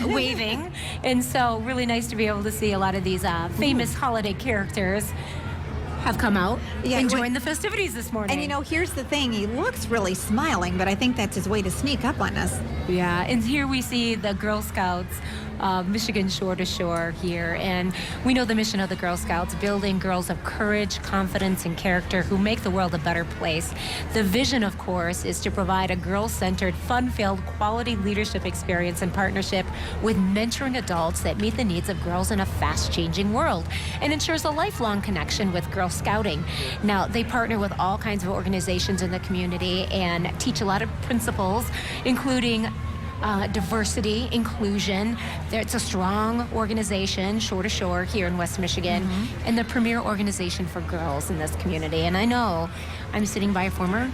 waving. And so really nice to be able to see a lot of these famous holiday characters have come out and joined the festivities this morning. And you know, here's the thing, he looks really smiling, but I think that's his way to sneak up on us. Yeah, and here we see the Girl Scouts, Michigan Shore to Shore here. And we know the mission of the Girl Scouts, building girls of courage, confidence, and character who make the world a better place. The vision, of course, is to provide a girl-centered, fun-filled, quality leadership experience in partnership with mentoring adults that meet the needs of girls in a fast-changing world and ensures a lifelong connection with Girl Scouting. Now, they partner with all kinds of organizations in the community and teach a lot of principles, including diversity, inclusion. It's a strong organization, Shore to Shore, here in West Michigan, and the premier organization for girls in this community. And I know I'm sitting by a former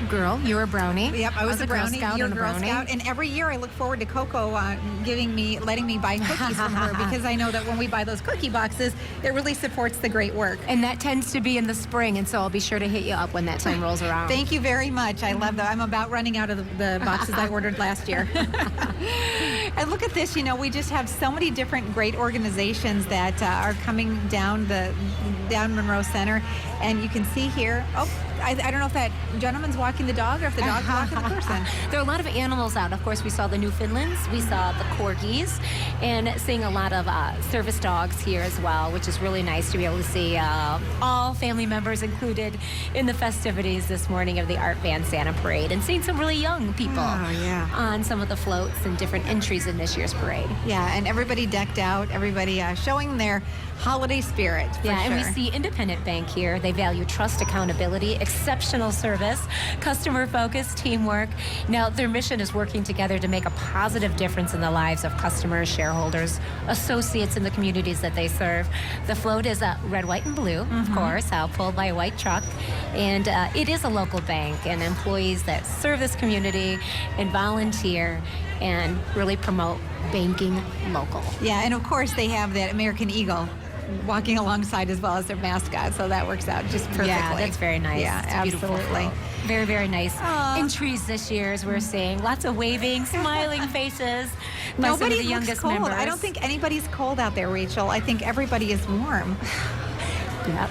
girl. You're a Brownie. Yep, I was a Brownie. You're a Girl Brownie. Scout. And every year I look forward to Coco letting me buy cookies from her, because I know that when we buy those cookie boxes, it really supports the great work. And that tends to be in the spring, and so I'll be sure to hit you up when that time rolls around. Thank you very much. I love that. I'm about running out of the boxes I ordered last year. And look at this, you know, we just have so many different great organizations that are coming down Monroe Center. And you can see here, I don't know if that gentleman's walking the dog or if the dog's walking the person. There are a lot of animals out. Of course, we saw the Newfoundlands, we saw the Corgis, and seeing a lot of service dogs here as well, which is really nice to be able to see all family members included in the festivities this morning of the Art Van Santa Parade, and seeing some really young people on some of the floats and different entries in this year's parade. Yeah, and everybody decked out, everybody showing their holiday spirit. And we see Independent Bank here. They value trust, accountability, exceptional service, customer focus, teamwork. Now, their mission is working together to make a positive difference in the lives of customers, shareholders, associates in the communities that they serve. The float is red, white, and blue, of course, pulled by a white truck. And it is a local bank, and employees that serve this community and volunteer and really promote banking local. Yeah, and of course they have that American Eagle walking alongside as well as their mascot, so that works out just perfectly. Yeah, that's very nice. Yeah, absolutely. Very, very nice entries this year, as we're seeing. Lots of waving, smiling faces by some of the youngest cold. members. I don't think anybody's cold out there, Rachel. I think everybody is warm. Yep.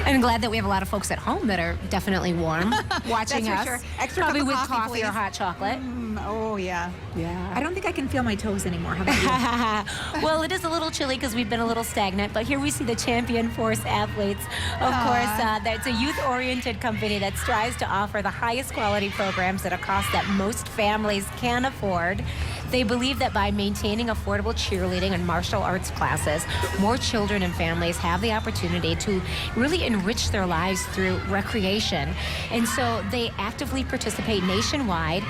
I'm glad that we have a lot of folks at home that are definitely warm watching us. Sure. Extra probably with coffee or hot chocolate. Oh, yeah. Yeah. I don't think I can feel my toes anymore. How about you? Well, it is a little chilly because we've been a little stagnant, but here we see the Champion Force athletes. Of course, that's a youth-oriented company that strives to offer the highest quality programs at a cost that most families can afford. They believe that by maintaining affordable cheerleading and martial arts classes, more children and families have the opportunity to really enrich their lives through recreation. And so they actively participate nationwide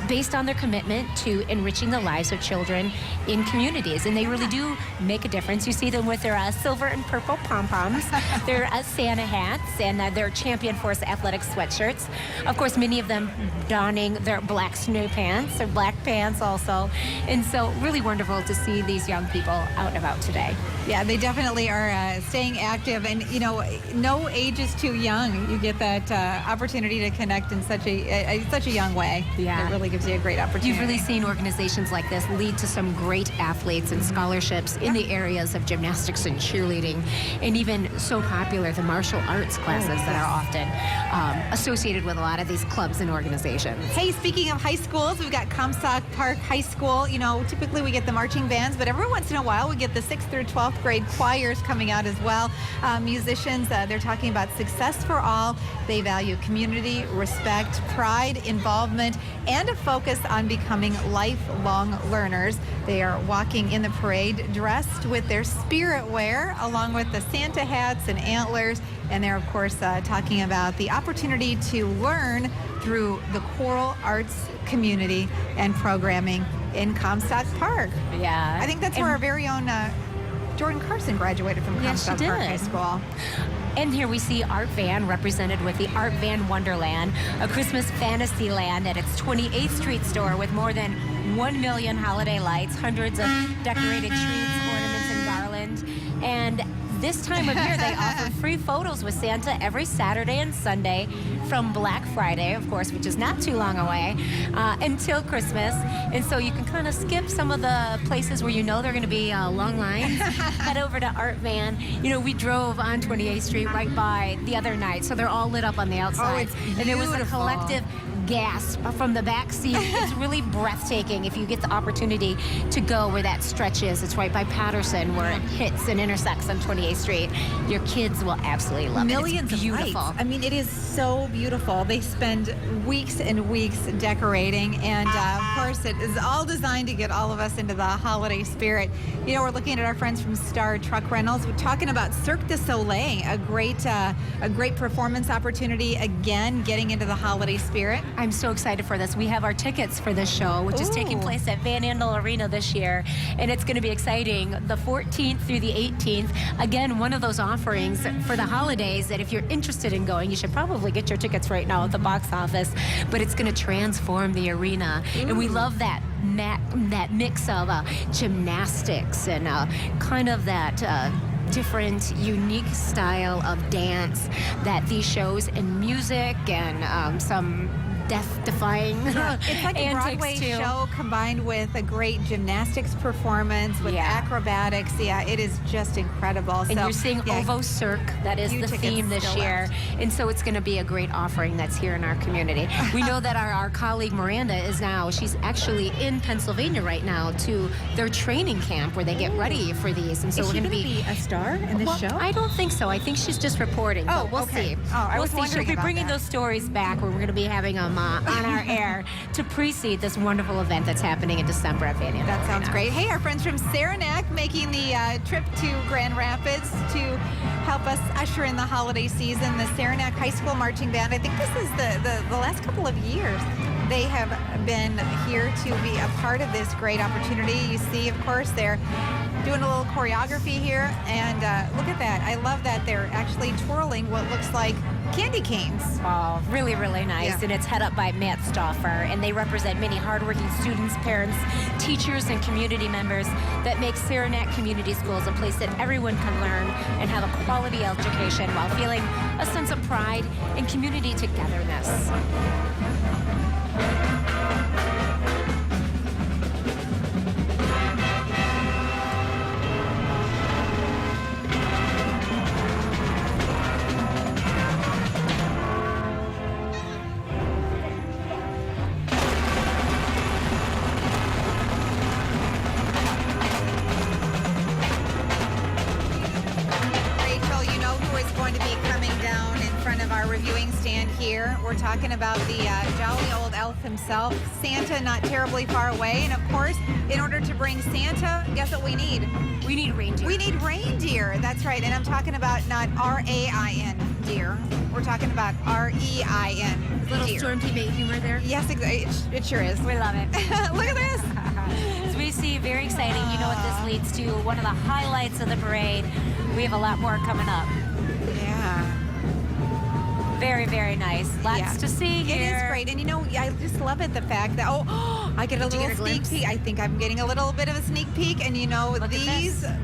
based on their commitment to enriching the lives of children in communities. And they really do make a difference. You see them with their silver and purple pom-poms, their Santa hats, and their Champion Force athletic sweatshirts. Of course, many of them donning their black snow pants, or black pants also. And so really wonderful to see these young people out and about today. Yeah, they definitely are staying active, and you know, no age is too young. You get that opportunity to connect in such a young way. Yeah, it really gives you a great opportunity. You've really seen organizations like this lead to some great athletes and scholarships in the areas of gymnastics and cheerleading, and even so popular the martial arts classes that are often associated with a lot of these clubs and organizations. Hey, speaking of high schools, we've got Comstock Park High School. You know, typically we get the marching bands, but every once in a while we get the 6th through 12th grade choirs coming out as well. Musicians, they're talking about success for all. They value community, respect, pride, involvement, and a focus on becoming lifelong learners. They are walking in the parade dressed with their spirit wear, along with the Santa hats and antlers. And they're, of course, talking about the opportunity to learn through the choral arts community and programming in Comstock Park. Yeah. I think that's where our very own Jordan Carson graduated from Comstock Park High School. And here we see Art Van represented with the Art Van Wonderland, a Christmas fantasy land at its 28th Street store with more than 1 million holiday lights, hundreds of decorated trees, ornaments, and garland. And this time of year, they offer free photos with Santa every Saturday and Sunday from Black Friday, of course, which is not too long away, until Christmas. And so you can kind of skip some of the places where you know there are going to be long lines. Head over to Art Van. You know, we drove on 28th Street right by the other night, so they're all lit up on the outside. it's and there was a beautiful. collective gasp from the back seat. It's really breathtaking if you get the opportunity to go where that stretch is. It's right by Patterson where it hits and intersects on 28th Street. Your kids will absolutely love Millions it. It's beautiful. of lights. I mean, it is so beautiful. They spend weeks and weeks decorating, and of course, it is all designed to get all of us into the holiday spirit. You know, we're looking at our friends from Star Truck Rentals. We're talking about Cirque du Soleil, a great performance opportunity. Again, getting into the holiday spirit. I'm so excited for this. We have our tickets for this show, which is taking place at Van Andel Arena this year, and it's going to be exciting the 14th through the 18th. Again, one of those offerings for the holidays that if you're interested in going, you should probably get your tickets right now at the box office, but it's going to transform the arena. And we love that mix of gymnastics and kind of that different, unique style of dance that these shows and music and some death-defying It's like a Broadway show combined with a great gymnastics performance with acrobatics. Yeah, it is just incredible. And you're seeing Ovo Cirque. That is the theme this year. And so it's going to be a great offering that's here in our community. We know that our colleague Miranda she's actually in Pennsylvania right now to their training camp where they get ready for these. And so Is we're she going to be a star in this show? I don't think so. I think she's just reporting. But we'll see. I was We'll see. She'll be wondering bringing about those stories back where we're going to be having them on our air to precede this wonderful event that's happening in December at Van Andel That sounds Arena. great. Hey, our friends from Saranac making the trip to Grand Rapids to help us usher in the holiday season. The Saranac High School Marching Band. I think this is the last couple of years they have been here to be a part of this great opportunity. You see, of course, they're doing a little choreography here, and look at that. I love that they're actually twirling what looks like candy canes. Oh, really, really nice. Yeah. And it's head up by Matt Stauffer, and they represent many hardworking students, parents, teachers, and community members that make Saranac Community Schools a place that everyone can learn and have a quality education while feeling a sense of pride and community togetherness. Rachel, you know who is going to be coming down in front of our reviewing stand here. We're talking about the jolly old elf himself, Santa, not terribly far away. And of course, in order to bring Santa, guess what we need? We need reindeer. We need reindeer. That's right. And I'm talking about not R-A-I-N, deer. We're talking about R-E-I-N. Little deer. Stormkeep humor there. Yes, it sure is. We love it. Look at this. As we see, very exciting. You know what this leads to. One of the highlights of the parade. We have a lot more coming up. Yeah. Very, very nice. Lots to see here. It is great. And you know, I just love it, the fact that, I get a Did you little get a sneak glimpse? peek. I think I'm getting a little bit of a sneak peek. And you know, these I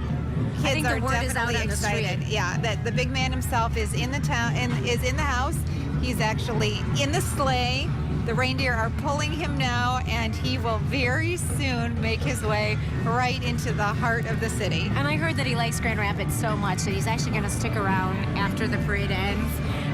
kids think the are word is out definitely on the street. excited. Yeah, that the big man himself is in the town and is in the house. He's actually in the sleigh. The reindeer are pulling him now, and he will very soon make his way right into the heart of the city. And I heard that he likes Grand Rapids so much that he's actually going to stick around after the parade ends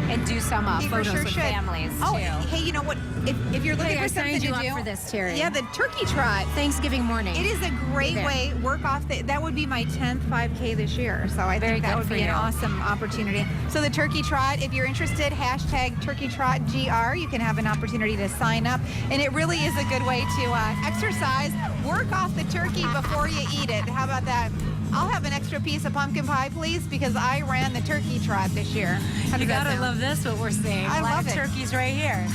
and do some He for photos sure with should. families, Oh, too. hey, you know what? If you're looking Hey, I for something signed you to up do for this, Terry. Yeah, the turkey trot. Thanksgiving morning. It is a great There. way work off that would be my 10th 5K this year. So I Very think that good would for be an you. awesome opportunity. So the turkey trot, if you're interested, #TurkeyTrotGR. You can have an opportunity to sign up, and it really is a good way to exercise, work off the turkey before you eat it. How about that? I'll have an extra piece of pumpkin pie, please, because I ran the turkey trot this year. How does You that gotta sound? love this, what we're seeing. I a lot love of it. turkeys right here.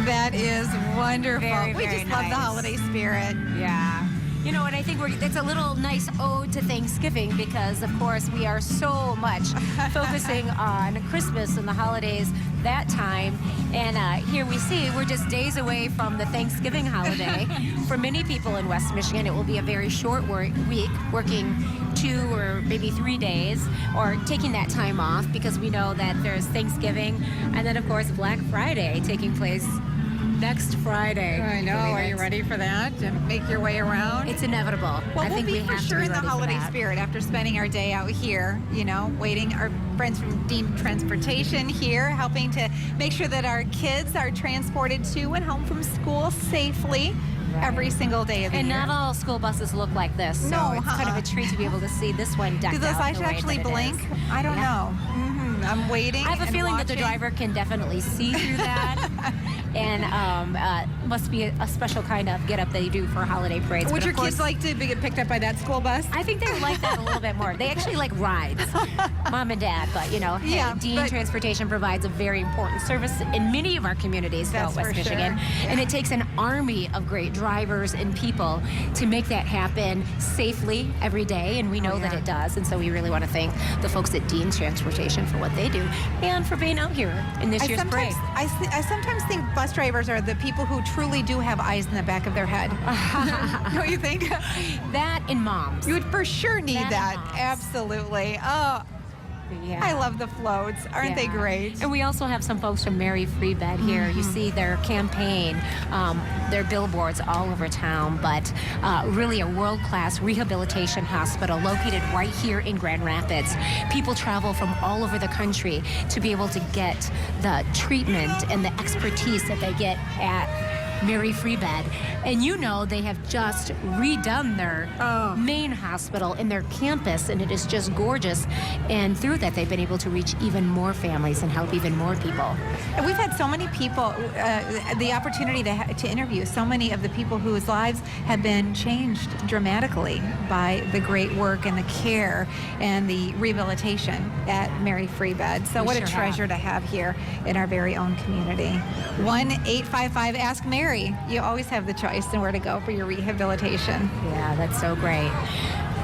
That is wonderful. Very, We very just love the nice. holiday spirit. Yeah. You know, and I think it's a little nice ode to Thanksgiving because, of course, we are so much focusing on Christmas and the holidays that time. And here we see we're just days away from the Thanksgiving holiday. For many people in West Michigan, it will be a very short week, working 2 or maybe 3 days, or taking that time off because we know that there's Thanksgiving and then, of course, Black Friday taking place next Friday. I know. Are you ready for that? To make your way around? It's inevitable. Well, I think we'll be we for have sure to be in the ready for holiday that. spirit after spending our day out here, you know, waiting. Our friends from Dean Transportation here, helping to make sure that our kids are transported to and home from school safely. Every single day of the and year. not all school buses look like this, so No, it's kind of a treat to be able to see this one decked Do those out lights the way actually that it blink? is. I don't know. I'm waiting. I have a and feeling that the watching. driver can definitely see through that, and must be a special kind of get-up they do for holiday parades. Would But your of course, kids like to get picked up by that school bus? I think they like that a little bit more. They actually like rides, mom and dad. But you know, hey, Yeah, Dean but- Transportation provides a very important service in many of our communities throughout That's West for Michigan, sure. and it takes an army of great drivers and people to make that happen safely every day. And we know that it does. And so we really want to thank the folks at Dean Transportation for what they do and for being out here in this year's parade. I sometimes think bus drivers are the people who truly do have eyes in the back of their head. Don't you think? That and moms. You would for sure need That and that. moms. Absolutely. Oh, Yeah. I love the floats. Aren't they Yeah. great? And we also have some folks from Mary Free Bed here. You see their campaign, their billboards all over town, but really a world-class rehabilitation hospital located right here in Grand Rapids. People travel from all over the country to be able to get the treatment and the expertise that they get at Mary Free Bed. And you know they have just redone their main hospital in their campus, and it is just gorgeous. And through that, they've been able to reach even more families and help even more people. And we've had so many people, the opportunity to interview so many of the people whose lives have been changed dramatically by the great work and the care and the rehabilitation at Mary Free Bed. So We what sure a treasure to have here in our very own community. 1-855-ASK-MARY. You always have the choice and where to go for your rehabilitation. Yeah, that's so great.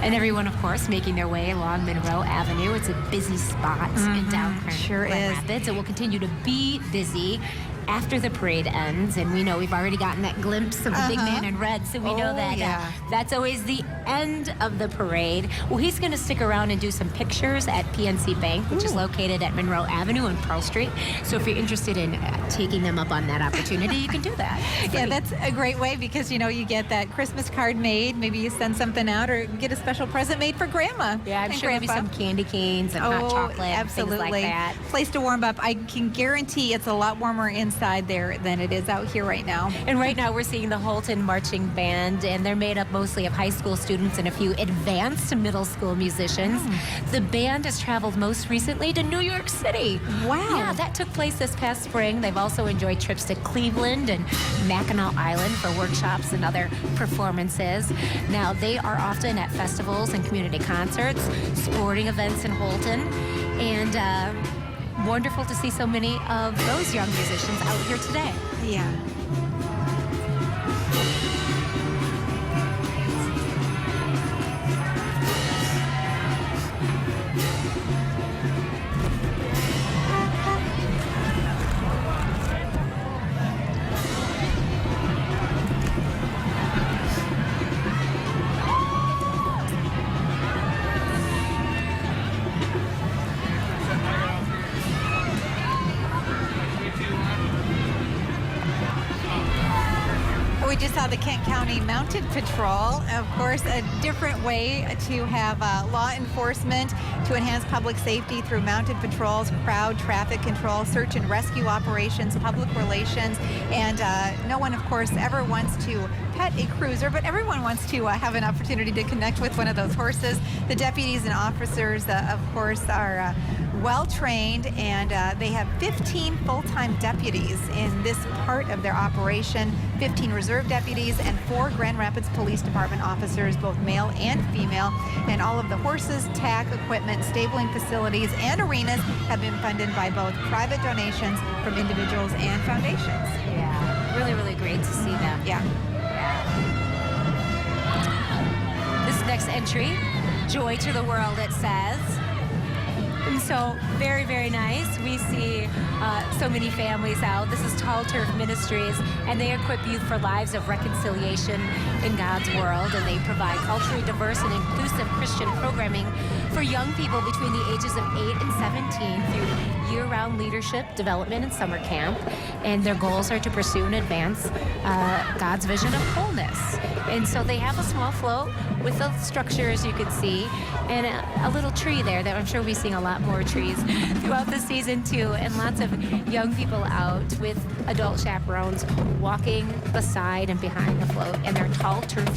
And everyone, of course, making their way along Monroe Avenue. It's a busy spot in downtown Grand Rapids. It will continue to be busy after the parade ends, and we know we've already gotten that glimpse of the big man in red, so we know that that's always the end of the parade. Well, he's going to stick around and do some pictures at PNC Bank, which is located at Monroe Avenue and Pearl Street. So if you're interested in taking them up on that opportunity, you can do that. Yeah, that's a great way because, you know, you get that Christmas card made, maybe you send something out or get a special present made for Grandma. Yeah, I'm and sure maybe Grandpa. some candy canes and hot chocolate, absolutely. things like that. Place to warm up. I can guarantee it's a lot warmer inside there than it is out here right now. And right now we're seeing the Holton Marching Band, and they're made up mostly of high school students and a few advanced middle school musicians. The band has traveled most recently to New York City. Wow. Yeah, that took place this past spring. They've also enjoyed trips to Cleveland and Mackinac Island for workshops and other performances. Now, they are often at festivals and community concerts, sporting events in Holton, and wonderful to see so many of those young musicians out here today. Yeah. We just saw the Kent County Mounted Patrol. Of course, a different way to have law enforcement to enhance public safety through mounted patrols, crowd traffic control, search and rescue operations, public relations, and no one, of course, ever wants to pet a cruiser, but everyone wants to have an opportunity to connect with one of those horses. The deputies and officers, of course, are well trained, and they have 15 full-time deputies in this part of their operation, 15 reserve deputies, and 4 Grand Rapids Police Department officers, both male and female. And all of the horses, tack, equipment, stabling facilities, and arenas have been funded by both private donations from individuals and foundations. Yeah, really, really great to see them. Yeah. next entry, Joy to the World, it says. And so very, very nice. We see so many families out. This is Tall Turf Ministries, and they equip youth for lives of reconciliation in God's world, and they provide culturally diverse and inclusive Christian programming for young people between the ages of 8 and 17 through year-round leadership, development, and summer camp. And their goals are to pursue and advance God's vision of wholeness. And so they have a small float with a structure, as you can see, and a little tree there that I'm sure we'll be seeing a lot more trees throughout the season too, and lots of young people out with adult chaperones walking beside and behind the float in their Tall Turf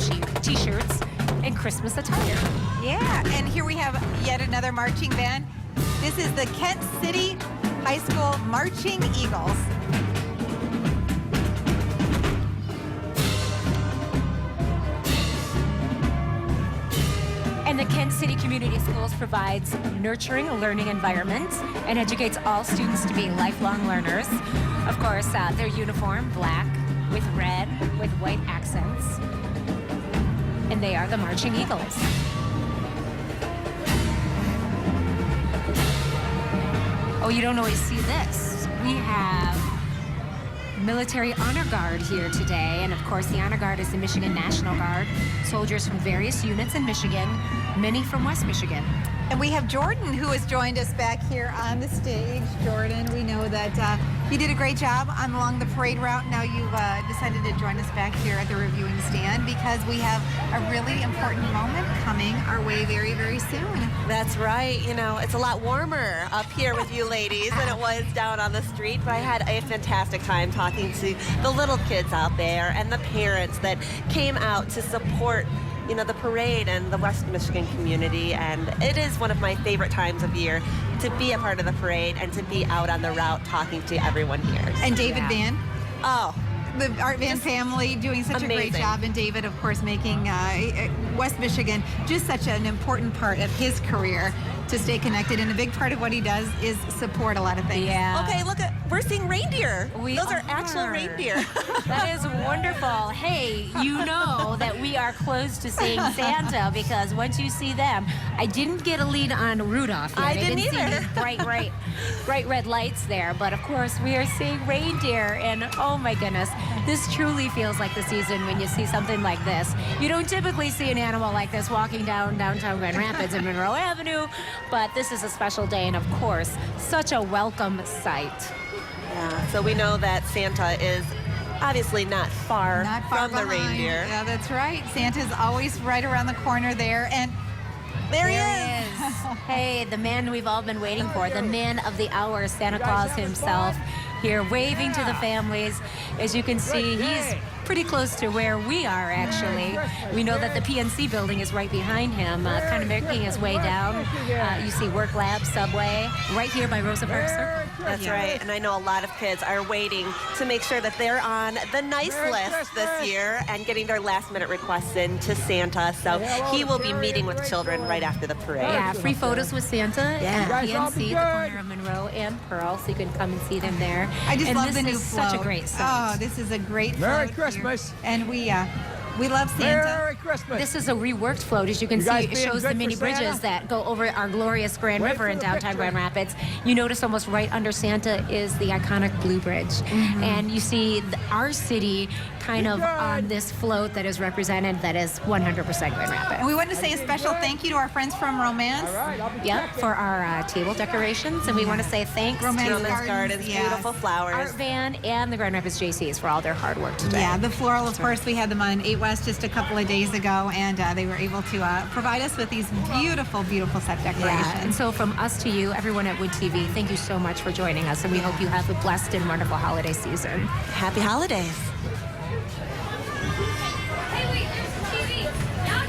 t-shirts and Christmas attire. Yeah, and here we have yet another marching band. This is the Kent City High School Marching Eagles. And the Kent City Community Schools provides nurturing learning environment and educates all students to be lifelong learners. Of course, their uniform, black with red with white accents. And they are the Marching Eagles. Oh, you don't always see this. We have Military Honor Guard here today, and of course the Honor Guard is the Michigan National Guard, soldiers from various units in Michigan, many from West Michigan. And we have Jordan, who has joined us back here on the stage. Jordan, we know that you did a great job along the parade route. Now you've decided to join us back here at the reviewing stand because we have a really important moment coming our way very, very soon. That's right. You know, it's a lot warmer up here with you ladies than it was down on the street. But I had a fantastic time talking to the little kids out there and the parents that came out to support, you know, the parade and the West Michigan community. And it is one of my favorite times of year to be a part of the parade and to be out on the route talking to everyone here. And David Van. Oh. The Art Van family doing such a great job, and David, of course, making West Michigan just such an important part of his career to stay connected. And a big part of what he does is support a lot of things. Yeah. Okay, look, we're seeing reindeer. Those are actual reindeer. That is wonderful. Hey, you know that we are close to seeing Santa because once you see them, I didn't get a lead on Rudolph yet. I didn't see either. these bright red lights there. But of course, we are seeing reindeer, and oh my goodness, this truly feels like the season when you see something like this. You don't typically see an animal like this walking down downtown Grand Rapids and Monroe Avenue, but this is a special day, and of course, such a welcome sight. Yeah, so we know that Santa is obviously not far from the reindeer. Yeah, that's right. Santa's always right around the corner there, and there he is. Hey, the man we've all been waiting for, the man of the hour, Santa Claus himself, here waving to the families. As you can see, he's pretty close to where we are, actually. We know that the PNC building is right behind him, kind of making his way down. You see Work Lab, Subway, right here by Rosa Parks Circle. That's right, and I know a lot of kids are waiting to make sure that they're on the nice list this year and getting their last-minute requests in to Santa. So he will be meeting with children right after the parade. Yeah, free photos with Santa at PNC, the corner of Monroe and Pearl, so you can come and see them there. I just love the new float. Such a great sight. Oh, this is a great Merry float Christmas. Here. And we love Santa. Merry Christmas. This is a reworked float. As you can see, it shows the mini bridges that go over our glorious Grand River in downtown Grand Rapids. You notice almost right under Santa is the iconic Blue Bridge. And you see our city kind of on this float that is represented that is 100% Grand Rapids. And we want to say a special thank you to our friends from Romance. Yep, for our table decorations. And we want to say thanks to Romance Gardens, beautiful flowers. Art Van and the Grand Rapids JCs for all their hard work today. Yeah, the floral, of course, we had them on 8 West just a couple of days ago, and they were able to provide us with these beautiful, beautiful set decorations. Yeah, and so from us to you, everyone at Wood TV, thank you so much for joining us, and we hope you have a blessed and wonderful holiday season. Happy holidays. Hey, wait, there's TV. Now